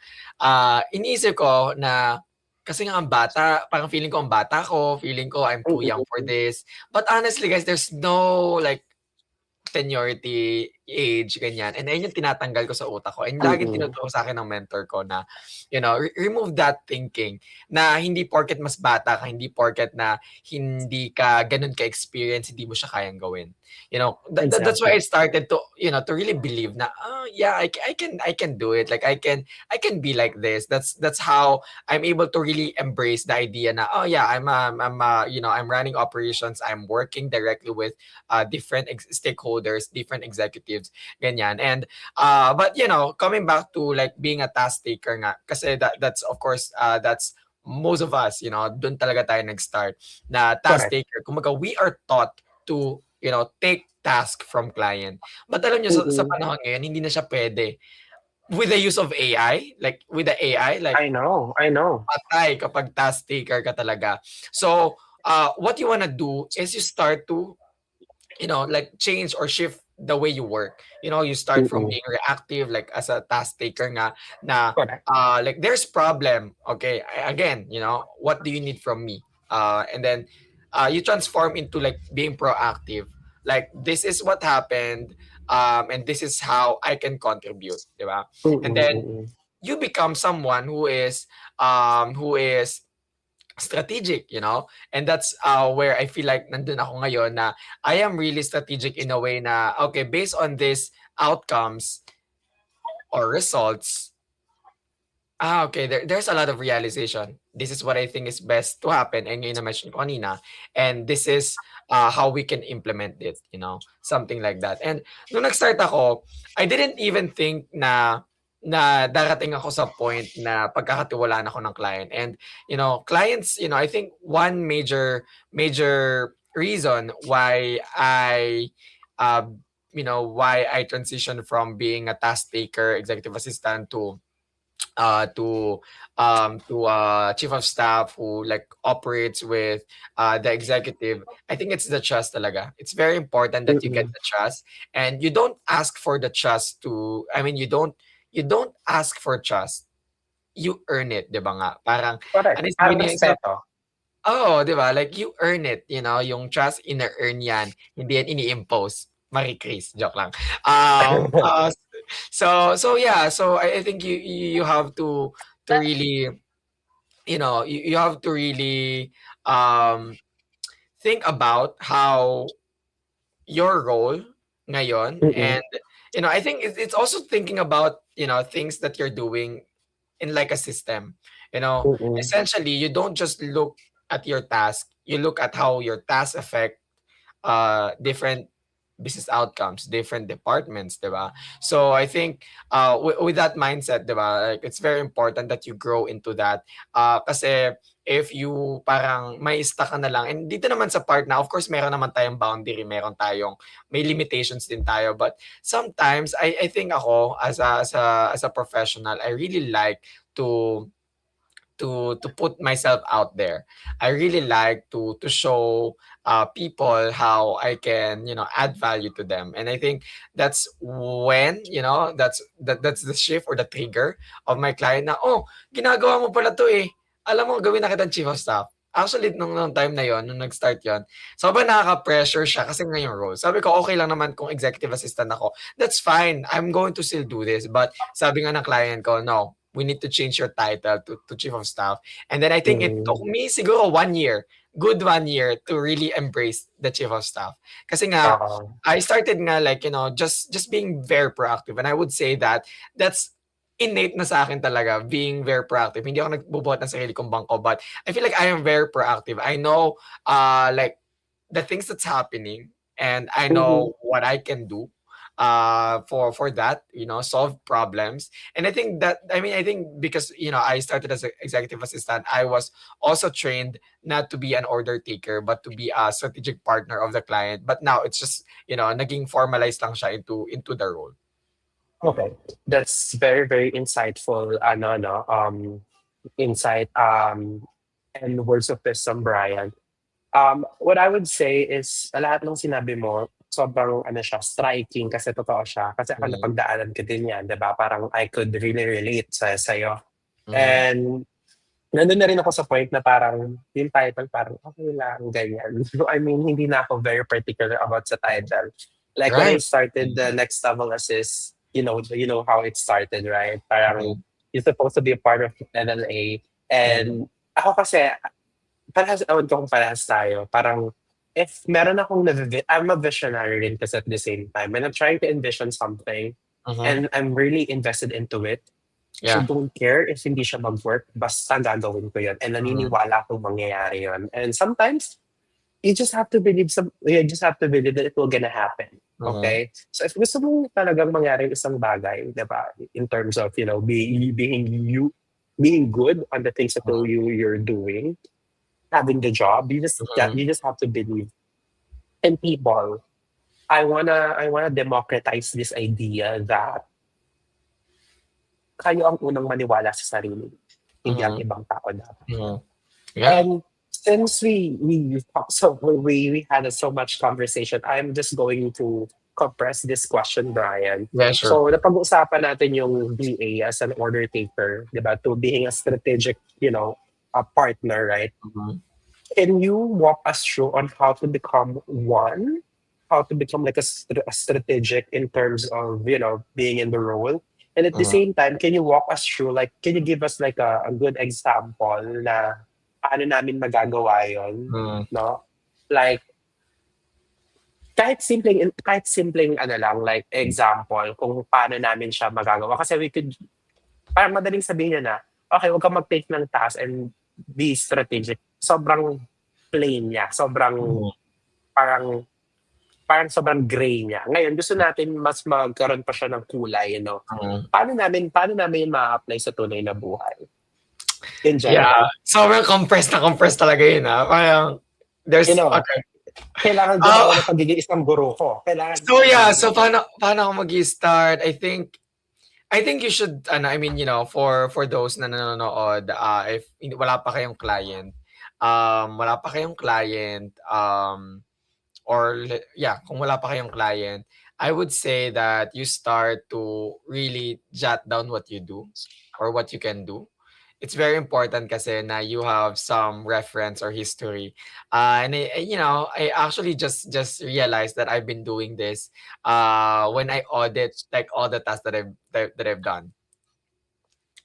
iniisip ko na kasi nga ang bata, parang feeling ko ang bata ko, feeling ko I'm too young for Mm. this. But honestly guys, there's no like seniority, age, ganyan. And ayun yung tinatanggal ko sa utak ko. And laging Mm. tinuturo sa akin ng mentor ko na, remove that thinking na hindi porket mas bata ka, hindi porket na hindi ka ganun ka-experience, hindi mo siya kayang gawin. That's why I Exactly. started to really believe na, oh yeah, I can do it. Like I can be like this. That's how I'm able to really embrace the idea na, oh yeah, I'm running operations. I'm working directly with different stakeholders, different executives, ganyan. And but coming back to like being a task taker nga, kasi that's of course that's most of us, doon talaga tayo nag-start na task Correct. taker. Kumbaga, we are taught to, take task from client. But alam nyo, sa Mm. panahon ngayon, hindi na siya pwede. With the use of AI, like with the AI, like I know. patay kapag task taker ka talaga. So, what you wanna do is you start to like change or shift the way you work. You start from Mm. being reactive, like as a task taker nga, na Correct. like there's problem. Okay, again, what do you need from me? And then you transform into like being proactive. Like this is what happened, and this is how I can contribute, di ba? And then Mm. you become someone who is strategic, and that's where I feel like nandun ako ngayon na I am really strategic in a way na okay, based on this outcomes or results, okay, there's a lot of realization. This is what I think is best to happen, and yun na-mention ko kanina, and this is how we can implement it, something like that. And nung nag-start ako, I didn't even think na darating ako sa point na pagkakatiwalaan ako ng client. And clients, I think one major reason uh why I transitioned from being a task taker, executive assistant to chief of staff who like operates with the executive. I think it's the trust talaga. It's very important that you get Mm. the trust, and you don't ask for the trust to I mean you don't ask for trust, you earn it, 'di ba nga? Parang Correct. ano yung sabi Parang niya isa, respeto. oo, 'di ba? Like you earn it, yung trust ine-earn yan, hindi yan ini-impose. Marie Chris, joke lang. Um, uh, so yeah, so I think you have to really, you have to really um think about how your role ngayon. Mm. And I think it's also thinking about things that you're doing in like a system. Mm. Essentially you don't just look at your task, you look at how your tasks affect different business outcomes, different departments, diba? So I think with that mindset, diba, like it's very important that you grow into that. Kasi if you parang may stuck ka na lang, and dito naman sa part na, of course, meron naman tayong boundary, may limitations din tayo, but sometimes I think ako as a professional, I really like to to put myself out there. I really like to show people how I can, add value to them. And I think that's when, that's the shift or the trigger of my client na, oh, ginagawa mo pala to eh. Alam mo, gawin na kitang chief of staff. Actually, nung time na yon, nung nag-start yon, sobrang nakaka-pressure siya kasi nga yung role. Sabi ko, okay lang naman kung executive assistant ako. That's fine. I'm going to still do this. But sabi nga ng client ko, no, we need to change your title to chief of staff. And then I think it took Mm. me siguro 1 year, good 1 year to really embrace the chief of staff. Kasi nga, Oo. I started nga like, just being very proactive. And I would say that that's innate na sa akin talaga, being very proactive. Hindi ako nagbubuhat ng sarili kong bangko, but I feel like I am very proactive. I know, like, the things that's happening, and I Mhm. know what I can do for that, solve problems. And I think because I started as an executive assistant, I was also trained not to be an order taker but to be a strategic partner of the client. But now it's just, naging formalized lang siya into the role. Okay. That's very, very insightful, ano, no? Insight, and words of wisdom, Brian. What I would say is, lahat ng sinabi mo, sobrang ano siya, striking kasi totoo siya. Kasi ako Mhm, napagdaanan ko din yan, 'di ba? Parang I could really relate sa'yo. mhm, And nandun na rin ako sa point na parang yung title parang okay lang, ganyan. So, I mean, hindi na ako very particular about sa title. Like when I right. started Mhm, the next level assist, you know how it started, right? Parang mhm, you're supposed to be a part of NLA. mhm, And ako kasi, parehas, ewan ko kung parehas tayo. Parang, if meron akong I'm a visionary rin kasi at the same time. When I'm trying to envision something mhm. and I'm really invested into it, I Yeah. don't care if hindi siya mag-work, basta gagawin ko yun. And Mhm, naniniwala akong mangyayari yun. And sometimes, you just have to believe that it will gonna happen. mhm, Okay? So if gusto mo talagang mangyari yung isang bagay, di ba? In terms of, being good on the things that you're doing, having the job, mhm, you just have to believe. And people, I wanna democratize this idea that kayo ang unang maniwala sa sarili, hindi ang mhm, ibang tao dapat. mhm. Yeah. And since we so we had so much conversation, I'm just going to compress this question, Brian. Yeah, sure. So napag-uusapan natin yung BA as an order taker, di ba? To being a strategic, a partner, right? Mhm, Can you walk us through on how to become one? How to become like a strategic in terms of, being in the role? And at the mhm, same time, can you walk us through, like, can you give us like a good example na paano namin magagawa yon, mhm, no? Like, kahit simpleng ano lang, like example kung paano namin siya magagawa. Kasi we could, parang madaling sabihin niya na, okay, huwag kang mag-take ng task and be strategic. Sobrang plain niya. mhm, Parang, parang sobrang gray niya. Ngayon, gusto natin mas magkaroon pa siya ng kulay, mhm. Paano namin ma-apply sa tunay na buhay in Yeah, general? sobrang compressed talaga yun, parang You there's know, okay. kailangan Ah, gumawa ng pagiging isang guro ko. Kailangan so yeah, pagiging so ano. paano ako mag-start? I think you should ano, I mean, for those na nanonood, if wala pa kayong client, or yeah, kung wala pa kayong client, I would say that you start to really jot down what you do or what you can do. It's very important kasi na you have some reference or history. I actually just realized that I've been doing this when I audit like all the tasks that I've done.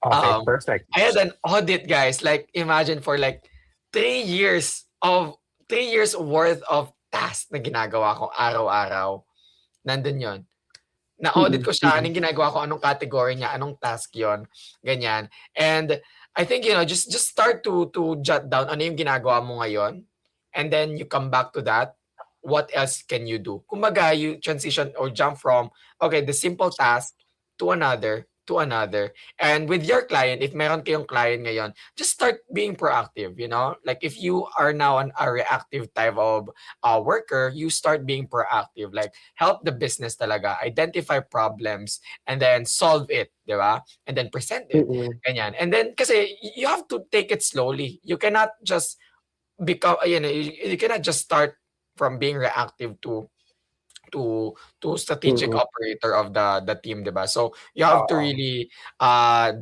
Okay, Um, perfect. I had an audit, guys. Like imagine for like 3 years of 3 years worth of tasks na ginagawa ko araw-araw. Nandun yon. Na-audit Mm, ko siya, mm. anong ginagawa ko, anong category niya, anong task yon, ganyan. And I think, just start to jot down ano yung ginagawa mo ngayon, and then you come back to that. what else can you do? Kumbaga, you transition or jump from, okay, the simple task to another, to another. And with your client, if meron kayong client ngayon, just start being proactive, you know? Like if you are now a reactive type of worker, you start being proactive. Like help the business talaga, identify problems, and then solve it, di ba? And then present it. Mm-mm. Ganyan. And then, kasi you have to take it slowly. You cannot just become, you cannot just start from being reactive to strategic Mm-mm. operator of the team, 'di ba? So you have to Oo. really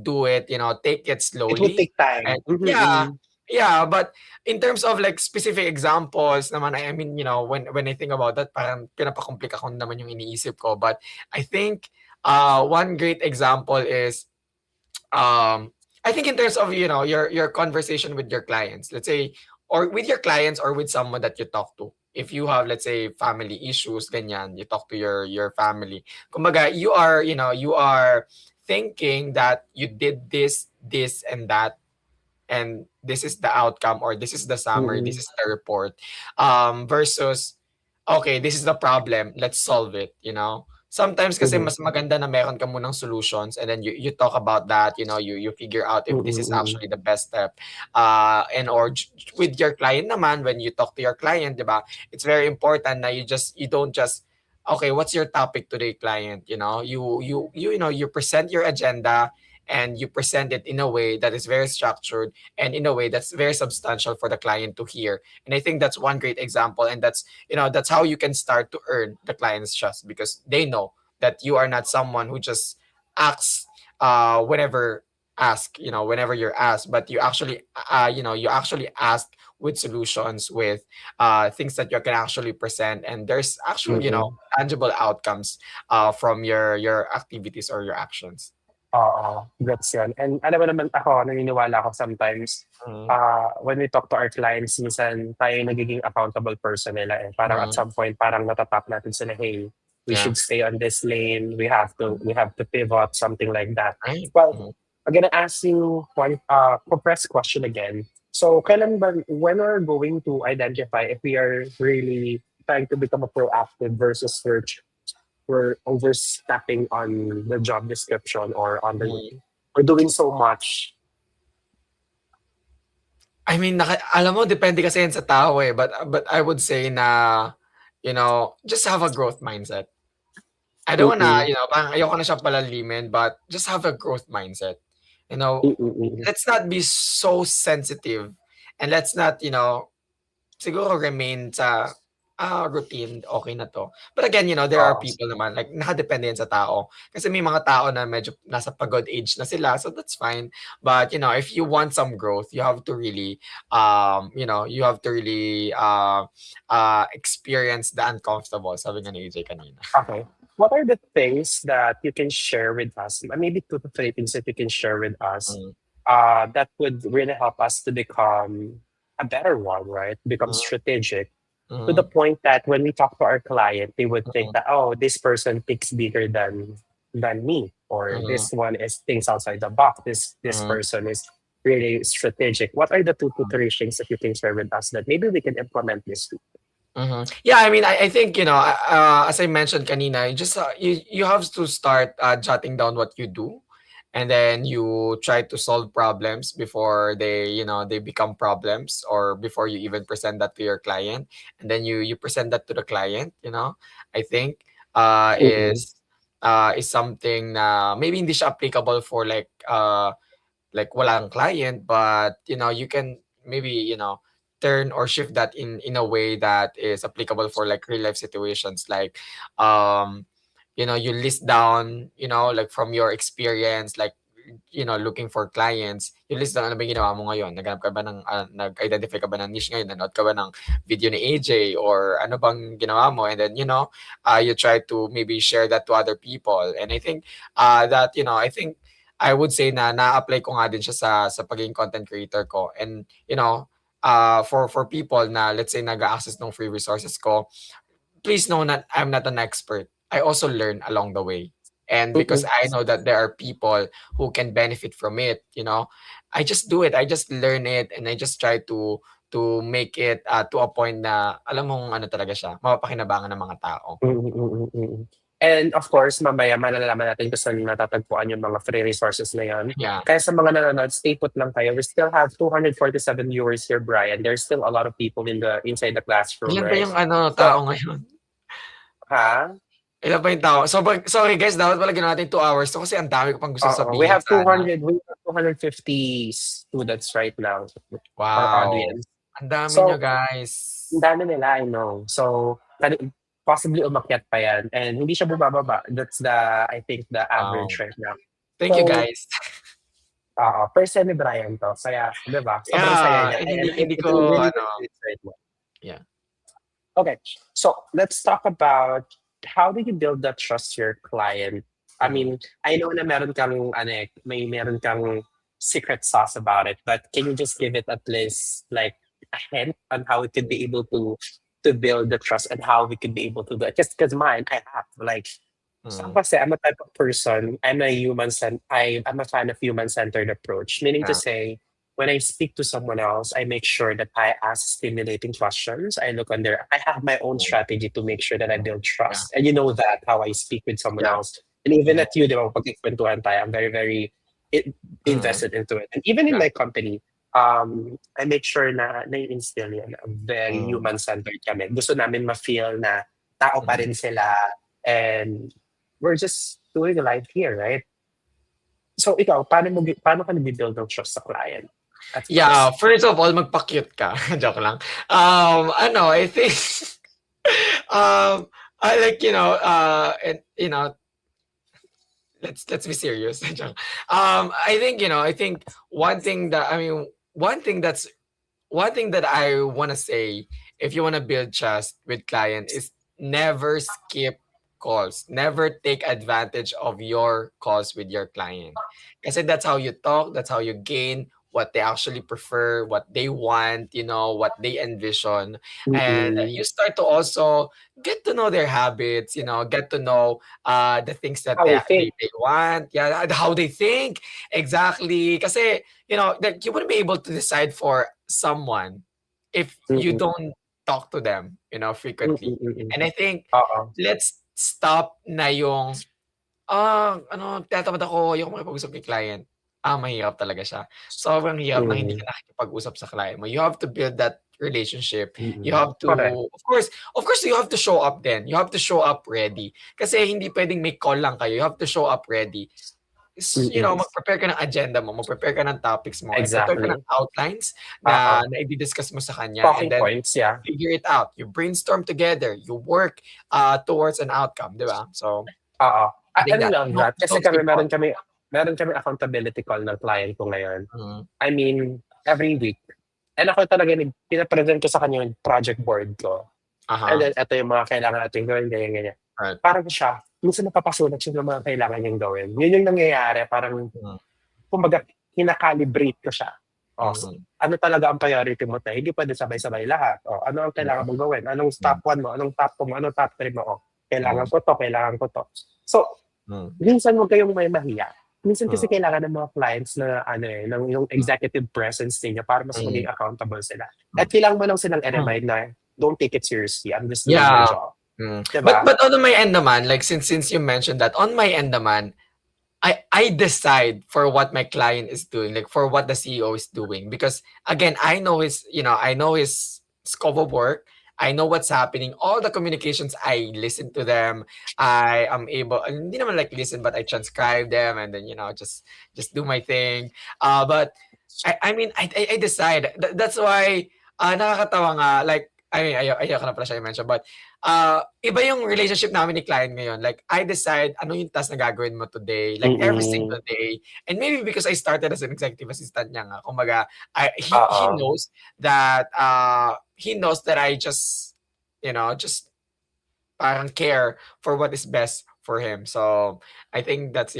do it, take it It would slowly. take time. And Mhm, yeah, mhm. yeah, but in terms of like specific examples naman, I mean, when I think about that, parang pinapakomplika ko naman yung iniisip ko. But I think one great example is I think in terms of your conversation with your clients, let's say, or with your clients or with someone that you talk to. If you have, let's say, family issues, ganyan, you talk to your family. Kumbaga, you are thinking that you did this and that, and this is the outcome, or this is the summary, this Mm. is the report, versus okay, this is the problem, let's solve it, sometimes kasi Mhm. mas maganda na meron ka munang solutions, and then you talk about that, you figure out if this Mm, is mm. actually the best step, and or with your client naman, when you talk to your client, di ba, it's very important na you don't just, okay, what's your topic today, client, you present your agenda, and you present it in a way that is very structured, and in a way that's very substantial for the client to hear. And I think that's one great example, and that's how you can start to earn the client's trust, because they know that you are not someone who just acts whenever whenever you're asked, but you actually ask with solutions, with things that you can actually present, and there's actual Mm. tangible outcomes from your activities or your actions. Oo, gets yun. And alam mo naman ako, naniniwala ako sometimes, Mm, when we talk to our clients, minsan tayo yung nagiging accountable person nila eh. Parang at mm, some point, parang natatap natin sila, hey, we yeah. should stay on this lane, we have to pivot, something like that. Right. Well, Mhm. I'm gonna ask you one compressed question again. So, when we're going to identify if we are really trying to become a proactive versus search, we're overstepping on the job description or on the Mm. we're doing so much. I mean, alam mo, depende kasi yan sa tao eh. But I would say na, just have a growth mindset. I don't wanna, Mm-mm, parang ayoko na siyang palalimin, but just have a growth mindset. You know, mm-mm, let's not be so sensitive, and let's not, siguro remain sa, routine, okay na 'to. But again, there are oo, people naman, like nakadepende yan sa tao. Kasi may mga tao na medyo nasa pagod age na sila, so that's fine. But, if you want some growth, you have to really, experience the uncomfortable, sabi nga ni AJ kanina. okay. What are the things that you can share with us? Maybe 2 to 3 things that you can share with us, Mm, that would really help us to become a better one, right? Become mm, strategic to the mm, point that when we talk to our client, they would think mm, that, oh, this person thinks bigger than me, or mm, this one is thinks outside the box. This mm. person is really strategic. What are the 2 to 3 things that you can share with us that maybe we can implement this week? Mhm. Yeah, I mean, I think, as I mentioned kanina, you have to start jotting down what you do, and then you try to solve problems before they become problems, or before you even present that to your client, and then you present that to the client. I think Mm-mm. is something na maybe hindi siya applicable for like walang client, but you can maybe turn or shift that in a way that is applicable for like real life situations, like um you list down, like from your experience, like looking for clients, you list down, ano ba yung ginawa mo ngayon, nag-identify ka ba ng niche ngayon, nanood ka ba ng video ni AJ, or ano bang ginawa mo, and then you try to maybe share that to other people. And I think that I think I would say na na-apply ko nga din siya sa pagiging content creator ko. And for people na let's say nag-access ng free resources ko, please know that I'm not an expert. I also learn along the way. And because Mm-mm. I know that there are people who can benefit from it, I just do it. I just learn it, and I just try to make it to a point na alam mong ano talaga siya, mapapakinabangan ng mga tao. And of course, mamaya malalaman natin kung saan natatagpuan yung mga free resources na yan. Yeah. Kaya sa mga nanonood, stay put lang kayo. We still have 247 viewers here, Brian. There's still a lot of people inside the classroom, Ilan ba right? yung tao ngayon? Ha? Ilan ba yung tao? Sorry guys, dapat pala ginawa natin 2 hours to kasi ang dami ko pang gusto sabihin. We have sana. 250 students right now. Our Wow. audience. Ang dami So, nyo, guys. Ang dami nila, I know. So, possibly umakyat pa yan. And hindi siya bumababa. That's I think, the average right now. Thank you, guys. First time ni Brian to. Kaya, di ba? Sobrang saya niya. Hindi ko, Yeah. Okay. So, let's talk about how do you build that trust to your client? I mean, I know na meron kang secret sauce about it, but can you just give it at least like a hint on how we could be able to build the trust and how we could be able to do it? Just because mine, I have like, so kasi I'm a type of person. I'm a fan of human-centered approach. Meaning to say, when I speak to someone else, I make sure that I ask stimulating questions. I have my own strategy to make sure that I build trust. And you know that how I speak with someone else. And even at you, di ba, pagkikwentuhan tayo, I'm very, very invested into it. And even in my company, I make sure na nai-instill yan. Very human-centered kami. Gusto namin ma-feel na tao pa rin sila. And we're just doing life here, right? So ikaw, paano ka nag-build ng trust sa client? First of all, magpa-cute ka. Joke lang. I think I like, let's be serious. I think one thing that I want to say, if you want to build trust with client, is never skip calls. Never take advantage of your calls with your client. Kasi that's how you talk, that's how you gain what they actually prefer, what they want, what they envision. And you start to also get to know their habits, get to know the things that they want, how they think. Exactly. Kasi, that you wouldn't be able to decide for someone if you don't talk to them, frequently. And I think, let's stop na yung, tatamad ako, yung makipag-usap kay client. Mahirap talaga siya. Sobrang hirap na hindi ka nakikipag-usap sa client mo. You have to build that relationship. You have to, of course, you have to show up then. You have to show up ready. Kasi hindi pwedeng may call lang kayo. You have to show up ready. Mag-prepare ka ng agenda mo, mag-prepare ka ng topics mo, exactly. prepare ka ng outlines na i-discuss mo sa kanya. Talking and then points, figure it out. You brainstorm together. You work towards an outcome, di ba? So, I love that. Kasi meron kami accountability call ng client ko ngayon. I mean, every week. And ako talaga, pinapresent ko sa kanya yung project board ko. And then, ito yung mga kailangan natin gawin, ganyan. Right. Parang siya, minsan napapasulat siya ng mga kailangan niyang gawin. Yun yung nangyayari, parang, kumbaga, kinakalibrate ko siya. Ano talaga ang priority mo tayo? Hindi pwede sabay-sabay lahat. Ano ang kailangan mong gawin? Anong top 1 mo? Anong top 2 mo? Anong top 3 mo? Kailangan ko to. So, minsan huwag kayong may mahiya. Minsan kasi kailangan ng mga clients na ng yung executive presence niya para mas maging accountable sila. At kailangan mo lang silang i-remind na don't take it seriously. I'm just doing my job. Diba? But on my end naman, like since you mentioned that, on my end naman, I decide for what my client is doing, like for what the CEO is doing. Because again, I know his scope of work. I know what's happening. All the communications, I listen to them. I am able, hindi naman like listen, but I transcribe them and then, just do my thing. But I decide. That's why, nakakatawa nga, like, ayoko na pala siya i-mention, but iba yung relationship namin ni client ngayon. Like, I decide ano yung task na gagawin mo today, like every single day. And maybe because I started as an executive assistant niya nga, kumbaga, he knows that I just parang care for what is best for him. So, I think that's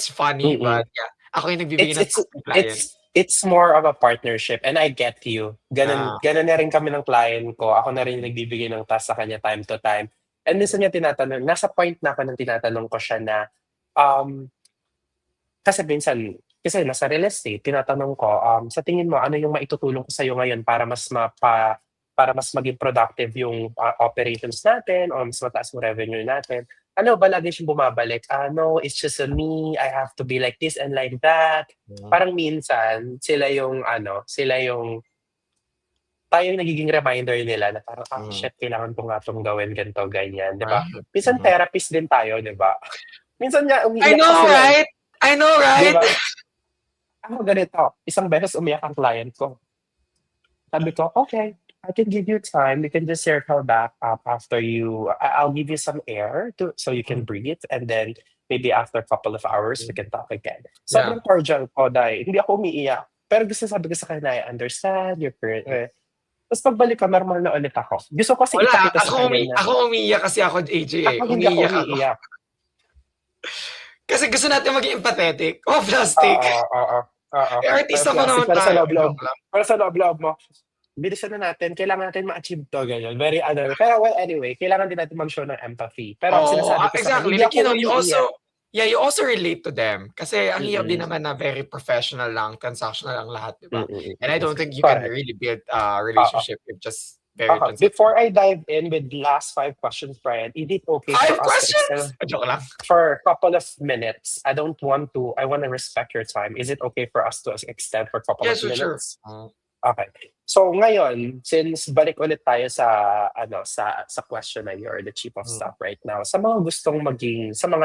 funny, but yeah, ako yung nagbibigay ng client. It's more of a partnership and I get you. Ganun na rin kami ng client ko. Ako na rin nagbibigay ng task sa kanya time to time. And minsan niya nasa point na ako nang tinatanong ko siya na, kasi minsan, kasi nasa real estate, tinatanong ko, sa tingin mo, ano yung maitutulong ko sa'yo ngayon para mas maging productive yung operations natin o mas mataas yung revenue natin? Ano ba lagi siyang bumabalik? No, it's just me. I have to be like this and like that. Mm. Parang minsan, sila yung tayo yung nagiging reminder nila na parang, Mm. shit, kailangan ko nga 'tong gawin, ganito, ganyan, 'di ba? Right. Minsan Mm. therapist din tayo, 'di ba? Minsan nga I umiiyak pa know, sila, eh, right? I know, 'di right? ba? Ako ganito, isang beses umiyak ang client ko. Sabi ko, "Okay, I can give you time. We can just circle back up after I'll give you some air so you can Mm. breathe, and then maybe after a couple of hours, we can talk again." Yeah. Sobrang cordial ko dahil hindi ako umiiyak. Pero sabi ko sa kanya, "I understand your tapos pagbalik ko normal na ulit ako. Gusto ko kasi Wala, ipakita sa kanya na ako umiiyak kasi ako, AJ, eh. ako hindi ako Umiiyak ako. umiiyak. Kasi gusto natin maging empathetic. Oh, plastic. Oo, oo, oo. Eh, Pero artista pa plastic naman tayo. Joke lang. para sa loob-loob mo, bilisan na natin, kailangan natin ma-achieve 'to, ganyan. Very ano, pero well, anyway, kailangan din natin mag-show ng empathy. Pero ang Oo, sinasabi ko sa kanya, exactly. hindi Like, ako you umiiyak. also relate to them. Kasi ang hirap din Mm, naman na very professional lang, transactional lang lahat, di ba? And I mm. don't think you can Correct. really build a Oo, relationship with just very oo. transactional. Before I dive in with last 5 questions, Brian, is it okay 5 for us to questions? extend Joke lang. for a couple of minutes? I wanna respect your time. Is it okay for us to extend for a couple Yeah, of sure. minutes? Okay. So ngayon, since balik ulit tayo sa sa question na you're the chief of Mm. staff right now, sa mga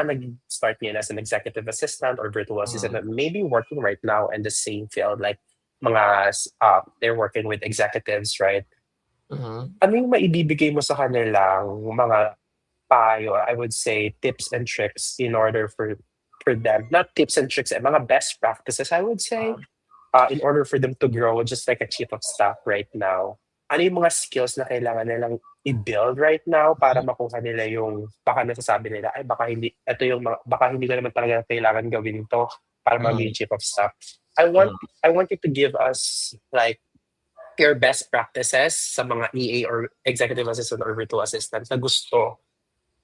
nag-start ngayon as an executive assistant or virtual assistant that maybe working right now in the same field, like they're working with executives, right? Mhm. Ano yung maibibigay mo sa kanilang mga payo, I would say tips and tricks in order for them, not tips and tricks, mga best practices, I would say, in order for them to grow just like a chief of staff right now. Ano yung mga skills na kailangan nilang i-build right now para makuha nila yung baka nasasabi nila, ay baka hindi ko naman talaga kailangan gawin to para maging Mhm. chief of staff. I want you to give us like your best practices sa mga EA or executive assistant or virtual assistant na gusto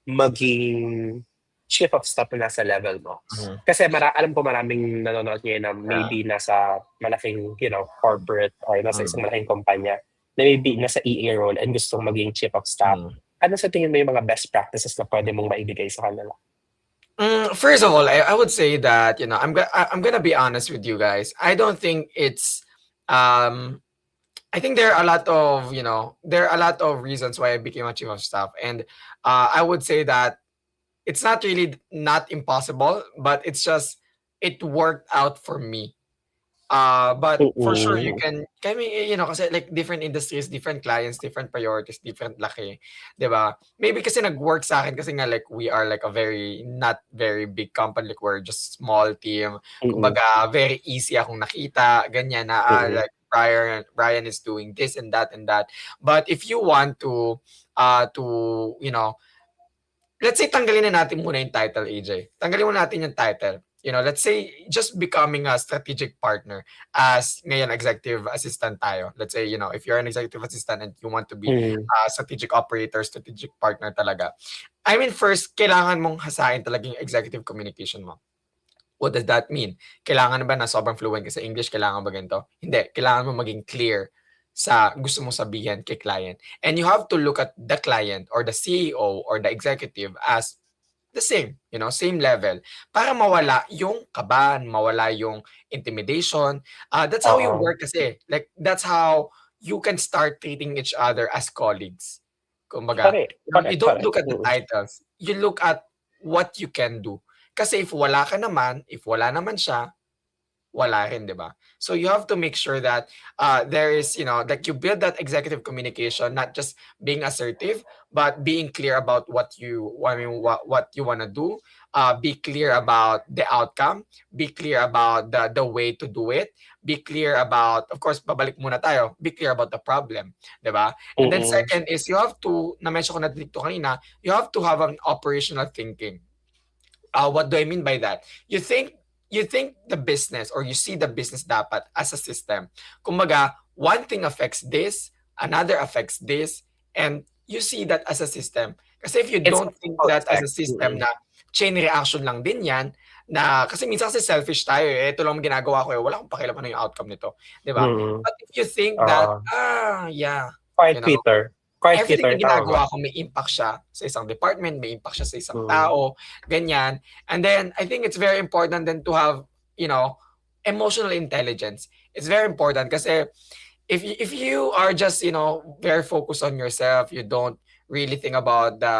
maging chief of staff na nasa level mo. Mhm. Kasi alam ko maraming nanonood ngayon na maybe nasa malaking, corporate or nasa isang malaking kumpanya na maybe nasa EA role and gustong maging chief of staff. Mm. Ano sa tingin mo yung mga best practices na pwede mong maibigay sa kanila? First of all, I would say that, I'm gonna be honest with you guys. I don't think it's I think there are a lot of reasons why I became a chief of staff, and I would say that it's not really not impossible, but it's just it worked out for me. But for sure you Mm. can, kasi like different industries, different clients, different priorities, different laki, 'di ba? Maybe kasi nag-work sa akin kasi nga like we are like a very not very big company, like we're just small team. Mm. Kumbaga very easy akong nakita, ganyan na Mm. like Brian is doing this and that and that. But if you want to let's say tanggalin na natin muna yung title, AJ. Tanggalin muna natin yung title. Let's say just becoming a strategic partner as ngayon executive assistant tayo. Let's say, if you're an executive assistant and you want to be Mm. a strategic operator, strategic partner talaga. I mean, first, kailangan mong hasain talaga yung executive communication mo. What does that mean? Kailangan ba na sobrang fluent ka sa English? Kailangan ba ganito? Hindi. Kailangan mo maging clear sa gusto mong sabihin kay client. And you have to look at the client or the CEO or the executive as the same, same level. Para mawala yung kabahan, mawala yung intimidation. That's how you Oo. work kasi. Like, that's how you can start treating each other as colleagues. Kumbaga, Correct. you don't Correct. look at the titles. You look at what you can do. Kasi if wala naman siya, wala rin, di ba? So you have to make sure that there is, like you build that executive communication, not just being assertive, but being clear about what you want to do. Be clear about the outcome. Be clear about the way to do it. Be clear about, of course, babalik muna tayo. Be clear about the problem, di ba? And then second is you have to, na-mention ko na dito kanina, you have to have an operational thinking. What do I mean by that? You think the business or you see the business dapat as a system. Kumbaga, one thing affects this, another affects this, and you see that as a system. Kasi if you It's don't think that as a system na chain reaction lang din yan na kasi minsan kasi selfish tayo eh. Ito lang ginagawa ko eh. Wala akong pakialam ano yung outcome nito. Di ba? Mm. But if you think that, Oo. yeah, Quiet you know, quitter. Quiet everything quitter, na tama ba? ginagawa ko may impact siya sa isang department, may impact siya sa isang Mm. tao, ganyan. And then, I think it's very important then to have, emotional intelligence. It's very important kasi if you are just, very focused on yourself, you don't really think about the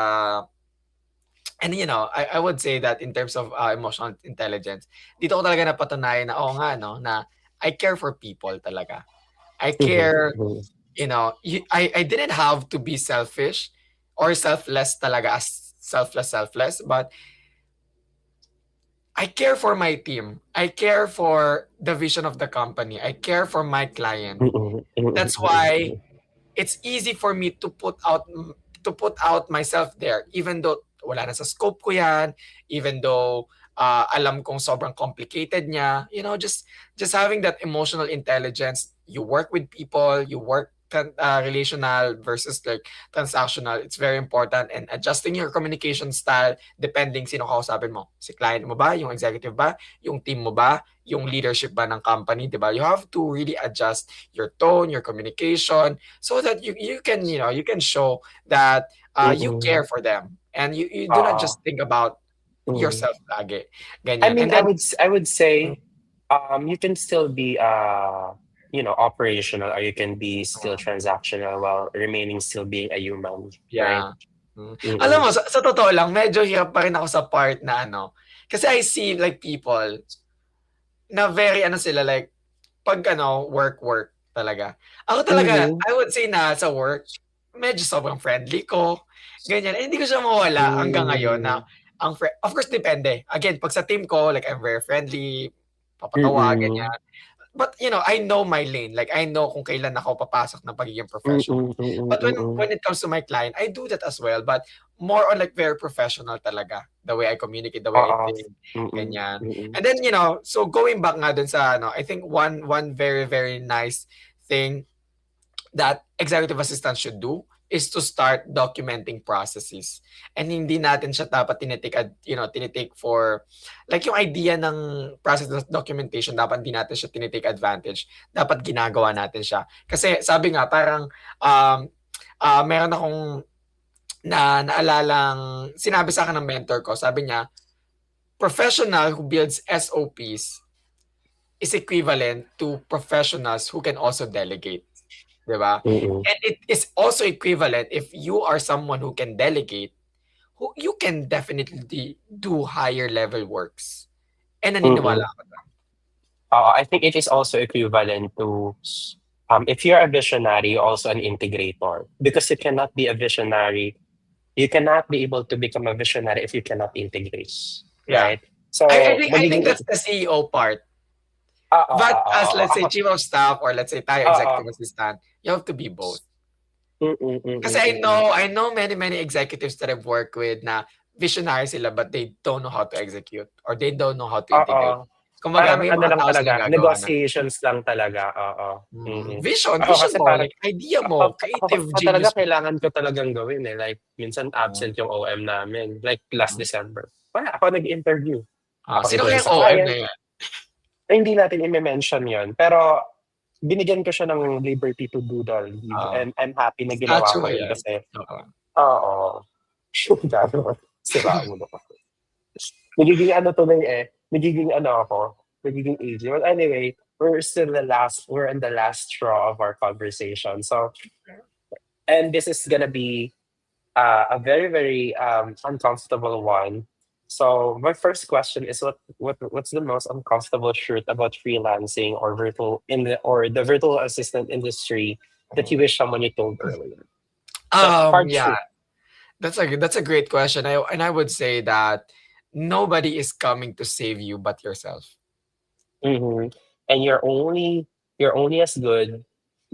and I would say that in terms of emotional intelligence, dito ko talaga napatunayan na oo nga no, na I care for people talaga. I Mhm, care, mhm. I didn't have to be selfish or selfless talaga as selfless, but I care for my team. I care for the vision of the company. I care for my client. Mm, mm, That's mm, why mm. it's easy for me to put out myself there even though wala na sa scope ko yan, even though alam kong sobrang complicated niya, just having that emotional intelligence, you work with people, you work relational versus like transactional, it's very important, and adjusting your communication style depending sino kausapin mo, si client mo ba, yung executive ba, yung team mo ba, yung leadership ba ng company, di ba? You have to really adjust your tone, your communication, so that you can you can show that you care Mm. for them and you do not Oo. just think about Mm. yourself lagi, I ganyan. mean, And then I would say, you can still be, operational, or you can be still transactional while remaining still being a human, right? yeah. Alam Mm. mo sa totoo lang medyo hirap pa rin ako sa part na kasi I see like people na very sila like pag work talaga. Ako talaga, Mhm. I would say na sa work, medyo sobrang friendly ko, ganyan. Eh, hindi ko siya mawala hanggang ngayon na Hmm. of course depende. Again, pag sa team ko, like I'm very friendly, papatawa, Mm. ganyan. But I know my lane. Like I know kung kailan ako papasok ng pagiging Mm, professional. mm, But when mm. it comes to my client, I do that as well. But more on like very professional talaga. The way I communicate, the way I Oo. think, Mm, ganyan. mm. And then, so going back nga dun sa I think one very, very nice thing that executive assistants should do is to start documenting processes. And hindi natin siya dapat tinitake for like yung idea ng process documentation, dapat hindi natin siya tinitake advantage. Dapat ginagawa natin siya. Kasi sabi nga parang meron akong naalalang sinabi sa akin ng mentor ko. Sabi niya, professional who builds SOPs is equivalent to professionals who can also delegate. Diba? Mm. And it is also equivalent if you are someone who can delegate, who you can definitely do higher level works. And naniniwala Mm. ako doon. I think it is also equivalent to, if you're a visionary, you're also an integrator. Because you cannot be a visionary, you cannot be able to become a visionary if you cannot integrate, Yeah. right? I So, think I think magiging, that's the CEO part. oo, But oo, as oo. let's say Ako, chief of staff or let's say tayo oo. executive assistant, you have to be both. Mm, mm, mm, Kasi mm, mm. I know many executives that I've worked with na visionary sila but they don't know how to execute or they don't know how to integrate. Oo. Kumbaga, Parang may ano mga lang tao silang talaga, gagawa na. negotiations lang talaga, oo. Mm. Vision, Ako vision kasi mo, parang like idea ako mo, ako creative ako talaga genius mo. kailangan ko talagang gawin, eh, like minsan Oo. absent yung OM namin, like last December. Wala, ako nag-interview. Ako Sino interview kayang sa OM na client. yan? Hindi natin i-mention yon, pero binigyan ko siya ng liberty to doodle leave, Oo. and I'm happy na ginawa Statue ko ba yun yan? kasi Oo. oo. Gano'n, sira ulo ko. Nagiging ano tuloy, eh, nagiging ano ako, nagiging easy. Well, anyway, we're in the last straw of our conversation. So, and this is gonna be a very, very uncomfortable one. So, my first question is, what's the most uncomfortable truth about freelancing or the virtual assistant industry that you wish someone you told earlier? So, hard Yeah, truth. that's a great question. I would say that nobody is coming to save you but yourself. Mhm. And you're only as good,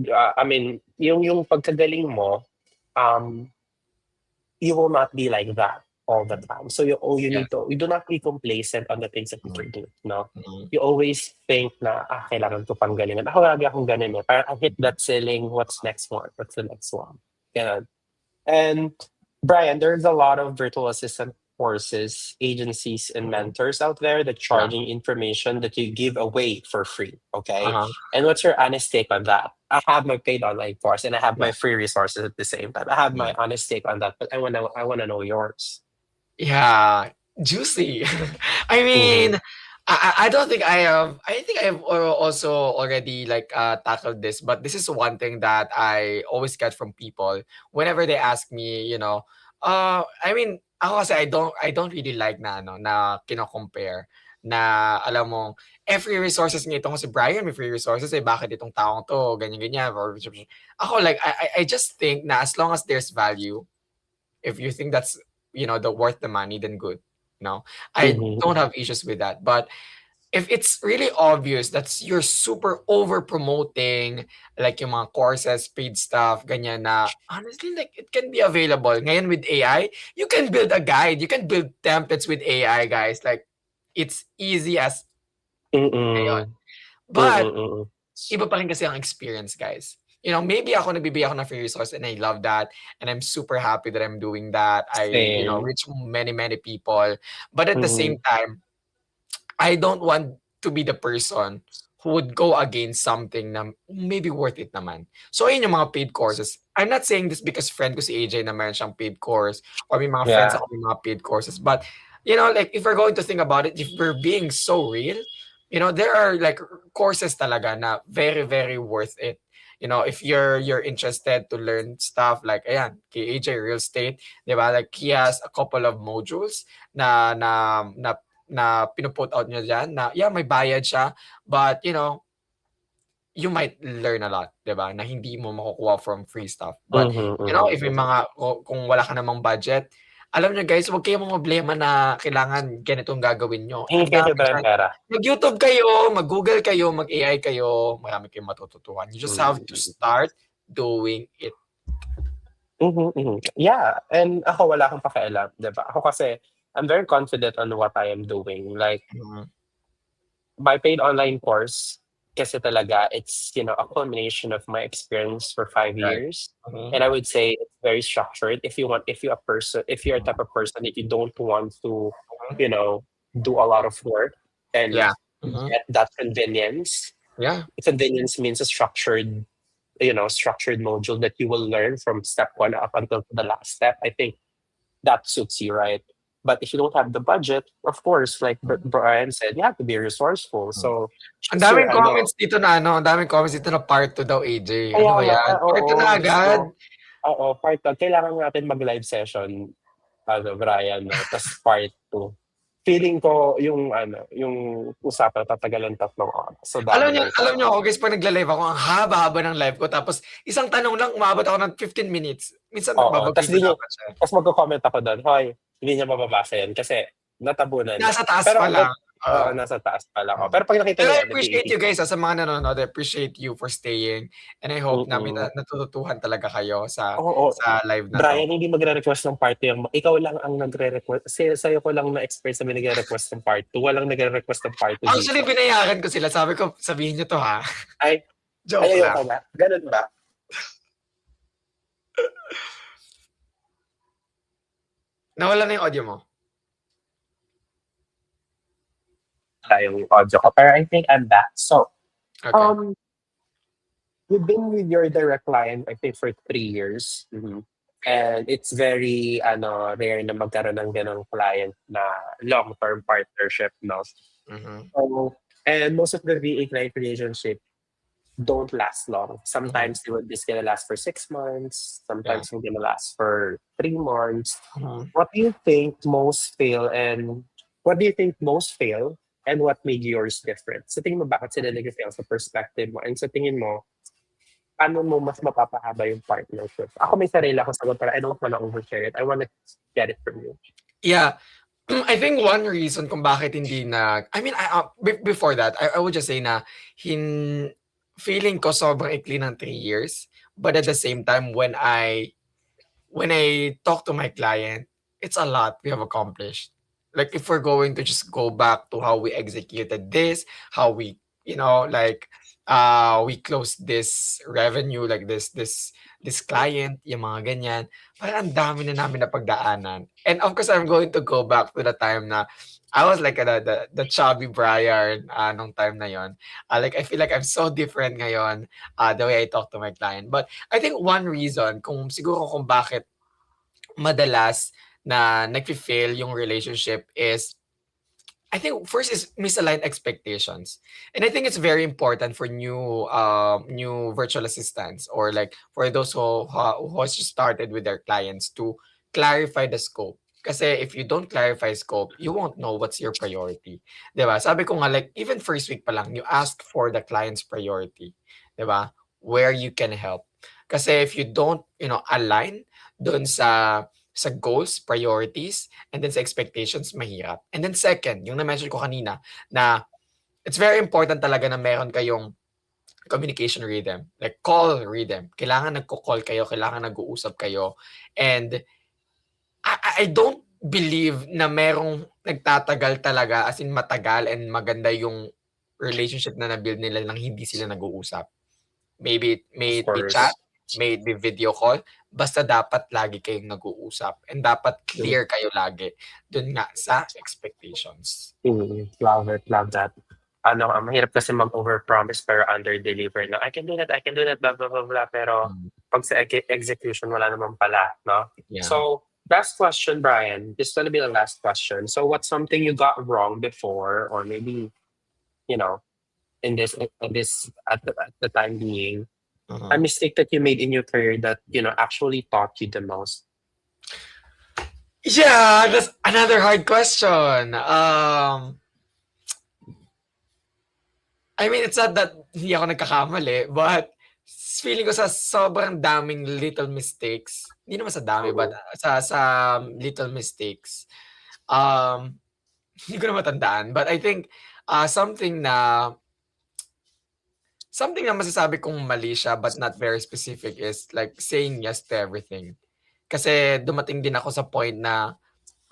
I mean, yung pagkagaling mo, um, you will not be like that all the time. So Yes. you do not be complacent on the things that you Mm, can do, no? mm. You always think na, kailangan ko pang galingan. Ako lagi akong ganun, eh. Parang I hit that ceiling, what's next one? What's the next one? Ganun. And Brian, there's a lot of virtual assistant courses, agencies, and Mhm. mentors out there that Yeah. charging information that you give away for free. Okay. Uh-huh. And what's your honest take on that? I have my paid online course and I have Yeah. my free resources at the same time. I have Yeah. my honest take on that, but I wanna know yours. Yeah, juicy. I Mm-hmm. mean, I don't think I have. I think I have also already like tackled this, but this is one thing that I always get from people whenever they ask me. I mean, ako kasi I don't really like na ano na kino-compare na alam mo free resources nga itong si Brian may free resources bakit itong taong to ganyan ganyan or ako like I just think na as long as there's value if you think that's the worth the money then good. I don't Mm-hmm. have issues with that, but if it's really obvious that you're super over promoting like yung mga courses paid stuff ganyan na honestly like it can be available ngayon with AI. You can build a guide, you can build templates with AI, guys, like it's easy as ngayon. Mm-mm. But Mm-mm. iba pa rin kasi ang experience, guys. Maybe ako nagbibigay ako ng free resource and I love that. And I'm super happy that I'm doing that. I Same. reach many, many people. But at the Mm-hmm. same time, I don't want to be the person who would go against something na maybe worth it naman. So, ayun yung mga paid courses. I'm not saying this because friend ko si AJ na meron siyang paid course or may mga friends Yeah. ako may mga paid courses. But, like if we're going to think about it, if we're being so real, there are like courses talaga na very, very worth it. If you're interested to learn stuff like, ayan, kay AJ Real Estate, di ba? Like, he has a couple of modules na pinu-put out niya diyan na yeah, may bayad siya, but you might learn a lot, 'di ba? Na hindi mo makukuha from free stuff. But Mm-hmm. if may Mm-hmm. mga kung wala ka namang budget, alam niyo guys, huwag kayong mamroblema na kailangan ganitong gagawin niyo. Hingi Ang kayo dami libreng diyan. pera. Mag-YouTube kayo, mag-Google kayo, mag-AI kayo, marami kayong matututuhan. You just have to Mm-hmm. start doing it. Mm-hmm. Mm-hmm. Yeah, and ako wala akong pakialam, 'di ba? Ako kasi I'm very confident on what I am doing. Like Mhm. my paid online course, kasi talaga it's a combination of my experience for five Right. years. Mhm. And I would say it's very structured. If you're a type of person that you don't want to, you know, do a lot of work and Yeah. Mhm. get that convenience. Yeah. Convenience means a structured module that you will learn from step one up until the last step. I think that suits you, right? But if you don't have the budget, of course, like Brian said, you have to be resourceful. So Ang choose your daming comments dito na ang daming comments dito na part 2 daw, AJ. kaya Ano ba nga, 'yan? Part 2 oo. na Diyos agad? ko. Oo, part 1. Kailangan natin mag-live session, Brian, 'no, tas part 2. Feeling ko yung usapan tatagalan 3 oras. So Alam dami niyo ng alam tanong. niyo ako guys 'pag nagla-live ako, ang haba-haba ng live ko tapos isang tanong lang umabot ako ng 15 minutes. Minsan Oo, tas babaguhin ko dapat siya. magko-comment ako dun, "Hoy, hindi niyo mababasa yan kasi natabunan niya." Nasa taas pa Pero lang, oo, oo. nasa taas pa lang ako. Oo. Pero 'pag nakita Pero niyo I yan, appreciate nag-iikot you guys, sa mga nanonood. I appreciate you for staying and I hope na may mm. natututuhan talaga kayo sa Oo. live na 'to. Brian, hindi magre-request ng part 2 yang ikaw lang ang nagre-request sa'yo ko lang na-experience na may nagre-request ng part 2, walang nagre-request ng part 2 Actually, dito. binayaran ko sila. Sabi ko, "Sabihin niyo 'to, ha." Ay Joke lang. ayoko na, ganun ba? Nawala na yung audio mo. Yung audio ko. Pero I think I'm back. So, Okay. you've been with your direct client, I think, for 3 years. Mhm. And it's very rare na magkaroon ng ganong client na long-term partnership, no? Mhm. So, and most of the VA client relationship don't last long. Sometimes this gonna last for 6 months. Yeah. Sometimes it's gonna last for 3 months. Mhm. What do you think most fail and what do you think most fail and what made yours different? Sa tingin mo bakit sila nag-fail sa perspective mo? And sa tingin mo, paano mo mas mapapahaba yung partnership? Ako may sarili akong sagot pero I don't wanna overshare it. I wanna get it from you. Yeah. I think one reason kung bakit hindi I mean, before that, I would just say na feeling ko sobrang ikli ng 3 years. But at the same time, when I talk to my client, it's a lot we have accomplished. Like if we're going to just go back to how we executed this, how we, like we closed this revenue, like this this client, yung mga ganyan. Parang ang dami na namin napagdaanan. And of course, I'm going to go back to the time na I was like the chubby Brian nung time na yon. Like I feel like I'm so different ngayon the way I talk to my client. But I think one reason kung bakit madalas na nagfi-fail yung relationship is I think first is misaligned expectations. And I think it's very important for new virtual assistants or like for those who has just started with their clients to clarify the scope. Kasi if you don't clarify scope, you won't know what's your priority. 'Di ba? Sabi ko nga like even first week pa lang, you ask for the client's priority. 'Di ba? Where you can help. Kasi if you don't, align doon sa goals, priorities, and then sa expectations, mahirap. And then second, yung na-mention ko kanina, na it's very important talaga na meron kayong communication rhythm, like call rhythm. Kailangan nagko-call kayo, kailangan nag-uusap kayo. And I don't believe na merong nagtatagal talaga, as in matagal and maganda yung relationship na na-build nila nang hindi sila nag-uusap. Maybe may Of it be course. chat, may it be video call, basta dapat lagi kayong nag-uusap and dapat clear kayo lagi dun nga sa expectations. Love it, love that. Ang mahirap kasi mag-overpromise pero under-deliver na, I can do that, blah, blah, blah, blah. Pero pag sa execution, wala naman pala, no? Yeah. So, last question, Brian. This is gonna be the last question. So, what's something you got wrong before, or maybe, in this at the time being, a mistake that you made in your career that actually taught you the most? Yeah, that's another hard question. I mean, it's not that hindi ako nagkakamali, but feeling ko sa sobrang daming little mistakes, hindi naman sa dami, but sa little mistakes, hindi ko na matandaan. But I think something na masasabi kong mali siya but not very specific is like saying yes to everything. Kasi dumating din ako sa point na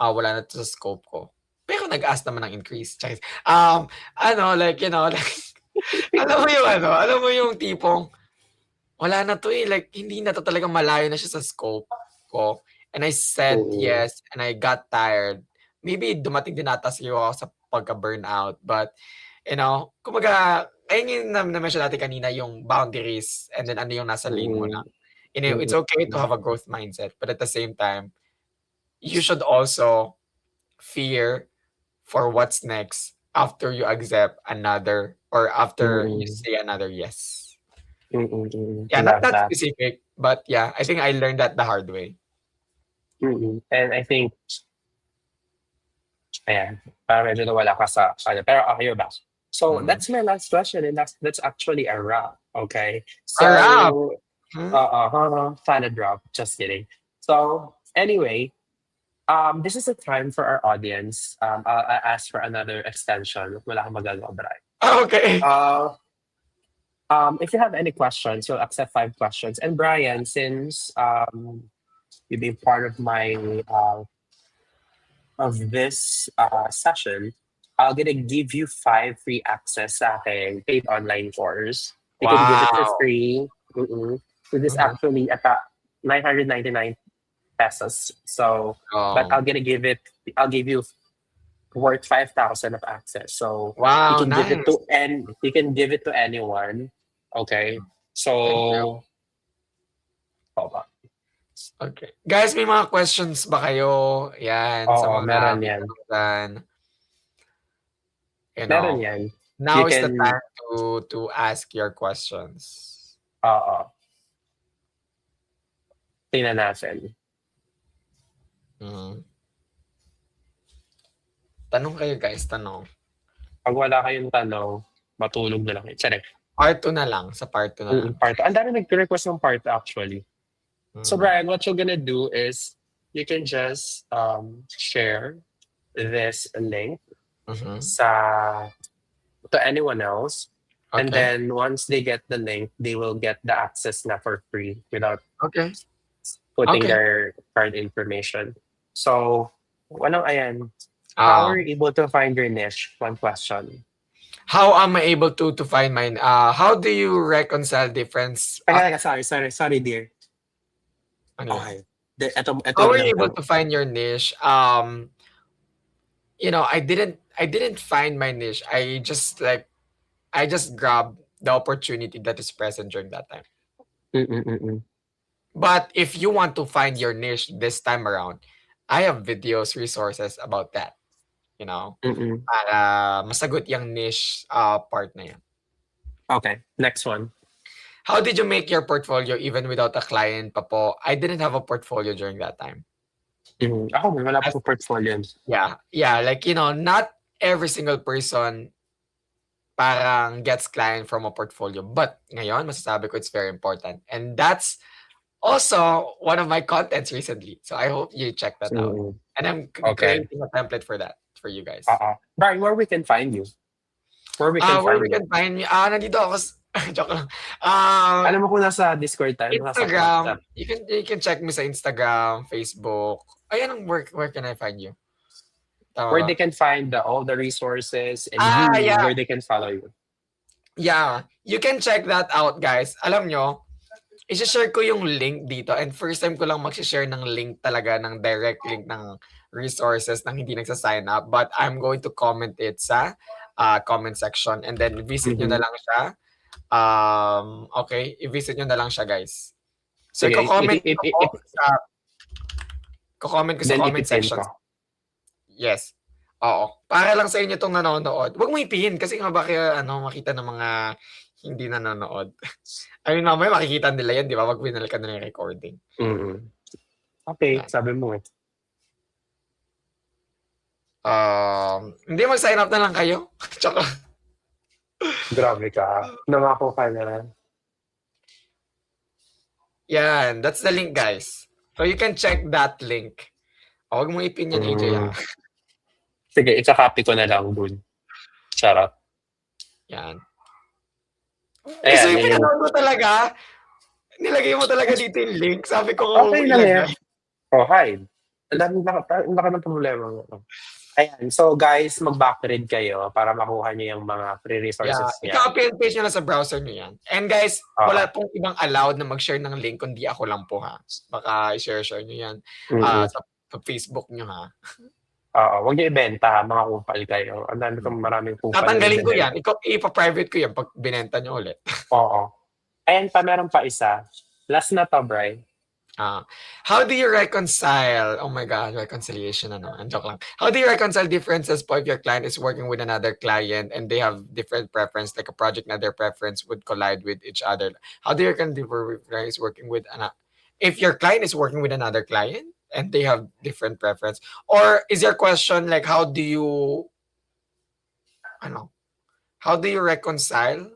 wala na to sa scope ko. Pero nag-ask naman ng increase. Like, like, alam mo yung tipong, wala na to eh, like, hindi na to talagang malayo na siya sa scope ko. And I said yes, and I got tired. Maybe dumating din ata siguro ako sa pagka-burnout, but, kumaga, ayun yung na-mention natin kanina, yung boundaries, and then ano yung nasa lane mo na. It's okay to have a growth mindset, but at the same time, you should also fear for what's next after you accept another or after you say another yes. Yeah, not that specific, but yeah, I think I learned that the hard way. And I think, ayan, parang medyo nawala ka sa, pero okay, you're back. So that's my last question, and that's actually a wrap. Okay, so A wrap? final drop. Just kidding. So anyway, this is a time for our audience. I'll ask for another extension. Wala kang magagawa, Brian. Okay. If you have any questions, you'll accept 5 questions. And Brian, since you've been part of my of this session, I'm gonna give you 5 free access sa aking paid online course. You can give it for free. It is actually at 999 pesos. So, but I'll give you worth 5,000 of access. So wow, you can nice. give it to anyone. Okay. So hold on. Okay. Guys, may mga questions ba kayo? Yan. sa mga meron yan. Meron yan. Now is the time to ask your questions. Tingnan natin. Tanong kayo guys, tanong. Pag wala kayong tanong, matulog na lang kayo. Sorry. Part 2 na lang. Sa part 2 na lang. Part 2. Ang dami nag-request ng part 2 actually. So Brian, what you're gonna do is you can just share this link to anyone else. Okay. And then once they get the link, they will get the access na for free without putting their card information. So, how are you able to find your niche? One question. How am I able to find mine? How do you reconcile difference? Sorry, dear. Ano yun? Okay. Ito How were lang you able to. to find your niche? I didn't find my niche. I just grabbed the opportunity that is present during that time. Mm. But if you want to find your niche this time around, I have videos, resources about that. Mm. Para masagot yung niche part na yan. Okay, next one. How did you make your portfolio even without a client pa po? I didn't have a portfolio during that time. Ako, wala pa po portfolio. Yeah, like, not every single person parang gets client from a portfolio. But ngayon, masasabi ko it's very important. And that's also one of my contents recently. So I hope you check that out. Mm. And I'm Okay. creating a template for that for you guys. Brian, where we can find you? Where we can Where find we you? can find me? Nandito ako joke lang. Alam mo kung nasa Discord tayo, nasa Instagram. WhatsApp. You can check me sa Instagram, Facebook. Ayan, where can I find you? Tama Where ba? they can find all the resources and yeah. where they can follow you. Yeah, you can check that out, guys. Alam nyo, i-share ko yung link dito, and first time ko lang mag-share ng link talaga, ng direct link ng resources nang hindi nagsa-sign up, but I'm going to comment it sa comment section, and then visit nyo na lang siya. Okay, i-visit nyo na lang siya, guys. So, Sige, i-comment ko sa comment section. Ko. Yes. Oo. Para lang sa inyo itong nanonood. Huwag mo ipin kasi nga baka makita ng mga hindi nanonood. I mean, mamaya makikita nila yan, di ba? Wag binalikan nila yung recording. Okay, sabi mo eh. Hindi mag-sign up na lang kayo. Tsaka. Grabe ka. Nangako ka na. Yan. That's the link, guys. So you can check that link. Huwag mo ipin yan, AJ. Sige, ika-copy ko na lang dun. Charot. Yan. Ayan, so yung pinanood mo talaga, nilagay mo talaga dito yung link. Sabi ko, okay lang yan. Hide. Ang laki ng problema mo. Ayan. So, guys, mag-backread kayo para makuha niyo yung mga free resources niya. I-copy and paste nyo na sa browser nyo yan. And guys, wala pong ibang allowed na mag-share ng link kundi ako lang po, ha. Baka i-share nyo yan sa Facebook nyo, ha. Huwag niyo ibenta, mga kupal kayo. Ang dami kong maraming kupal. Tatanggalin ko yan. Ipa-private ko yan pag binenta nyo ulit. Oo. Ayan pa, meron pa isa. Last na to, Brian. How do you reconcile? Oh my God, reconciliation. Joke lang. How do you reconcile differences po if your client is working with another client and they have different preference, like a project na their preference would collide with each other? How do you reconcile if working with if your client is working with another client and they have different preference? Or is your question like, how do you reconcile?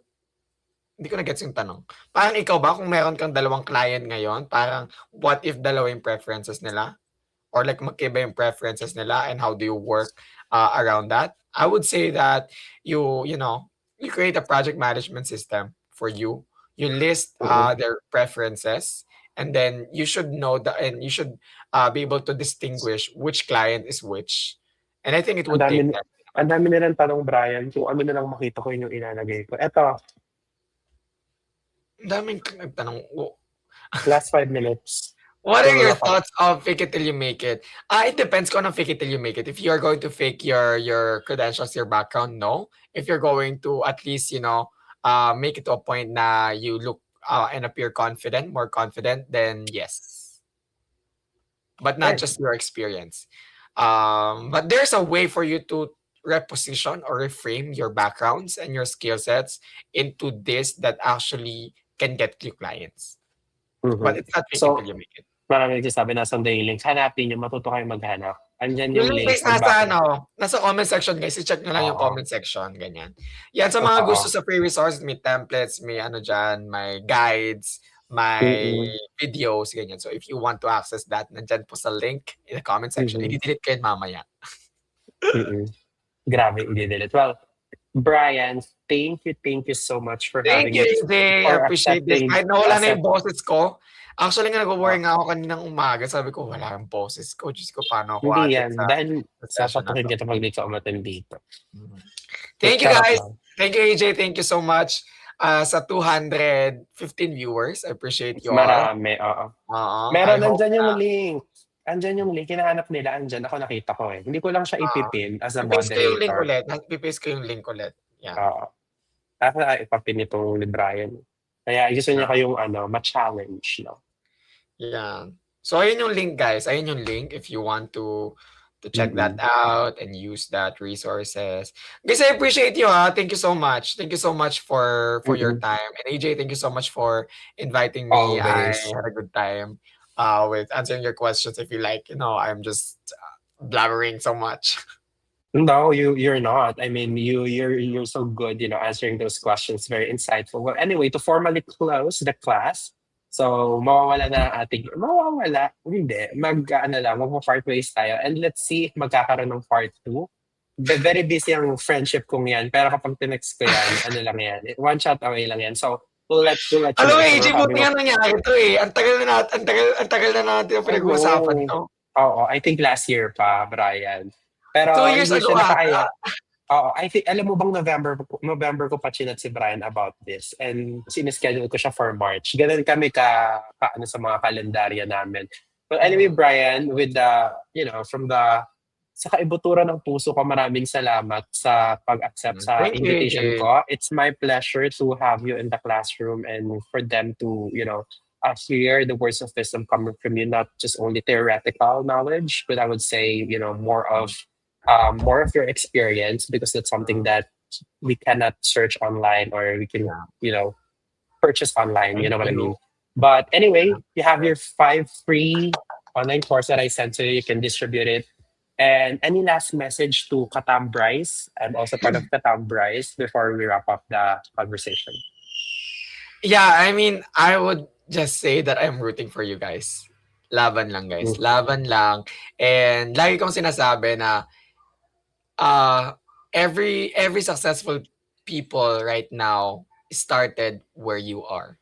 Hindi ko na-gets yung tanong. Parang ikaw ba, kung meron kang dalawang client ngayon, parang what if dalawa yung preferences nila? Or like magkaiba yung preferences nila and how do you work around that? I would say that you create a project management system for you. You list their preferences, and then you should know that, and you should be able to distinguish which client is which. And I think it would take that. Ang dami nilang tanong, Brian, kung ano na lang makita ko yung ilalagay ko. Eto. Ang daming nagtanong. Last 5 minutes. What are your thoughts of fake it till you make it? It depends kung anong fake it till you make it. If you are going to fake your credentials, your background, no. If you're going to at least, make it to a point na you look and appear confident, more confident, then yes. But not just your experience. But there's a way for you to reposition or reframe your backgrounds and your skill sets into this that actually can get you clients. But it's not fake it till you make it. Maraming nagsasabi na Sunday links. Hanapin nyo, matuto kayo maghanap. Andyan yung link. Nasa comment section, guys. I-check nyo lang yung comment section. Ganyan. Yan, sa mga gusto sa free resources, may templates, may may guides, may videos, ganyan. So if you want to access that, nandyan po sa link in the comment section. I-delete ko yun mamaya. Grabe, i-delete. Well, Brian, thank you so much for having me. Thank you, I appreciate this. Kahit nawala na yung boses ko. Actually nga, nag-worry nga ako kaninang umaga. Sabi ko, wala yung boses ko. Diyos ko, paano ako hindi yan. Dahil sasatukin kita pag dito umatin dito. Thank you, guys. Thank you, AJ. Thank you so much. sa 215 viewers. I appreciate you all. Marami, oo. I Meron, hope nandyan yung na link. Andyan yung link, hinahanap nila, andyan. Ako nakita ko eh. Hindi ko lang siya oo. ipipin as a I-paste ko yung link moderator. ulit. I-paste ko yung link ulit. Yeah. Oo. Tapos ipapin ito ni Brian. Kaya gusto niya kayong ma-challenge, no? Yeah. So ayun yung link, guys. Ayun yung link if you want to check that out and use that resources. Guys, I appreciate you, ha. Thank you so much. Thank you so much for your time. And AJ, thank you so much for inviting me. I Always. had a good time with answering your questions. I feel like, I'm just blabbering so much. No, you're not. I mean, you're so good, answering those questions. Very insightful. Well, anyway, to formally close the class, so mawawala na ang mawawala, hindi, magpa-part ways tayo. And let's see if magkakaroon ng part 2. Very busy ang friendship kong yan, pero kapag tinext ko yan, ano lang yan, one shot away lang yan. So, we'll let you know. Alam mo, if AJ, we're buti having nga nangyari ito eh. Ang tagal na natin yung pinag-uusapan ito. Oo, I think last year pa, Brian. Pero 2 years hindi ago siya nakakaya. ata. Oo, I think, alam mo bang November ko pa chinat si Brian about this, and sinischedule ko siya for March. Ganun kami ano sa mga kalendarya namin. But anyway, Brian, with from sa kaibuturan ng puso ko, maraming salamat sa pag-accept sa Thank you, invitation AJ. ko. It's my pleasure to have you in the classroom and for them to, hear the words of wisdom coming from you, not just only theoretical knowledge, but I would say, more of your experience, because that's something that we cannot search online or we can, purchase online. You know what I mean? But anyway, you have your 5 free online course that I sent to you. You can distribute it. And any last message to Katam Bryce? I'm also part of Katam Bryce before we wrap up the conversation. Yeah, I mean, I would just say that I'm rooting for you guys. Laban lang, guys. Laban lang. And lagi kong sinasabi na every successful people right now started where you are.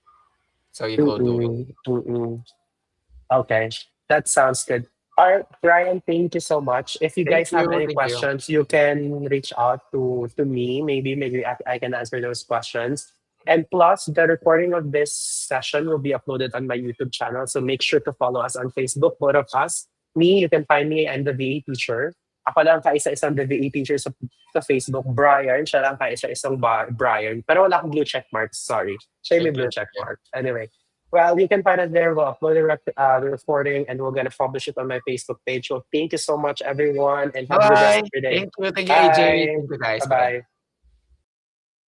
So you go do it. Okay, that sounds good. All right, Brian, thank you so much. If you guys have any questions, you can reach out to me. Maybe I can answer those questions. And plus, the recording of this session will be uploaded on my YouTube channel. So make sure to follow us on Facebook, both of us. Me, you can find me, I'm the VA teacher. Ako lang kaisa-isang the VA teacher sa Facebook. Brian, siya lang kaisa-isang Brian. Pero wala akong blue check mark, sorry. Siya yung may blue check mark. Anyway, well, you can find us there. We'll upload the recording and we're going to publish it on my Facebook page. So thank you so much, everyone. And have a good rest of your day. Thank you, AJ. Thank you, guys. Bye-bye.